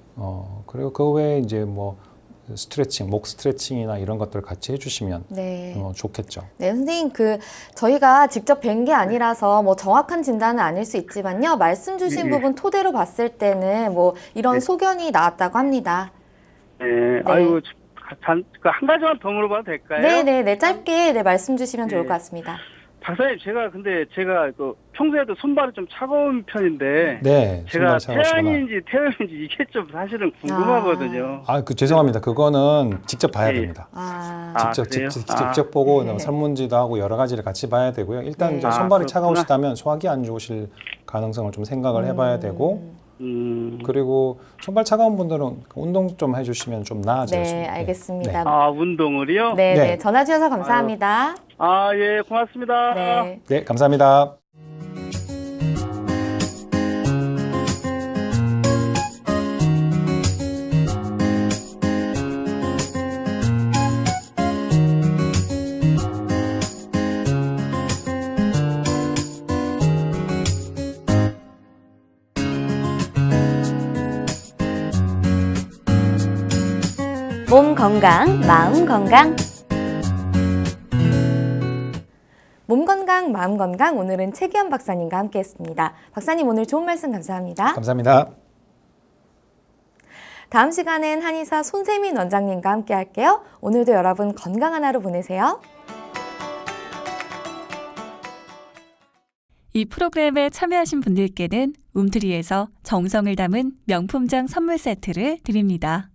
그리고 그 외에 이제 뭐 스트레칭, 목 스트레칭이나 이런 것들을 같이 해주시면 네. 좋겠죠. 네, 선생님, 저희가 직접 뵌 게 아니라서 뭐 정확한 진단은 아닐 수 있지만요. 말씀 주신 부분 토대로 봤을 때는 뭐 이런 소견이 나왔다고 합니다. 네. 아이고, 한 가지만 더 물어봐도 될까요? 네네네. 짧게 말씀 주시면 좋을 네. 것 같습니다. 박사님, 제가 평소에도 손발이 좀 차가운 편인데, 네, 제가 손발 차가우시구나. 태양인지 태음인지 이게 좀 사실은 궁금하거든요. 죄송합니다. 그거는 직접 봐야 예. 됩니다. 그래요? 직접 보고 네. 설문지도 하고 여러 가지를 같이 봐야 되고요. 일단 네. 이제 손발이 그렇구나. 차가우시다면 소화기 안 좋으실 가능성을 좀 생각을 해봐야 되고, 그리고 손발 차가운 분들은 운동 좀 해주시면 좀 나아질 수 네, 있어요. 알겠습니다. 운동을요? 네, 네. 전화 주셔서 감사합니다. 예, 고맙습니다. 네. 네, 감사합니다. 몸 건강, 마음 건강. 몸 건강, 마음 건강. 오늘은 최기현 박사님과 함께했습니다. 박사님 오늘 좋은 말씀 감사합니다. 감사합니다. 다음 시간엔 한의사 손세민 원장님과 함께할게요. 오늘도 여러분 건강한 하루 보내세요. 이 프로그램에 참여하신 분들께는 움트리에서 정성을 담은 명품장 선물 세트를 드립니다.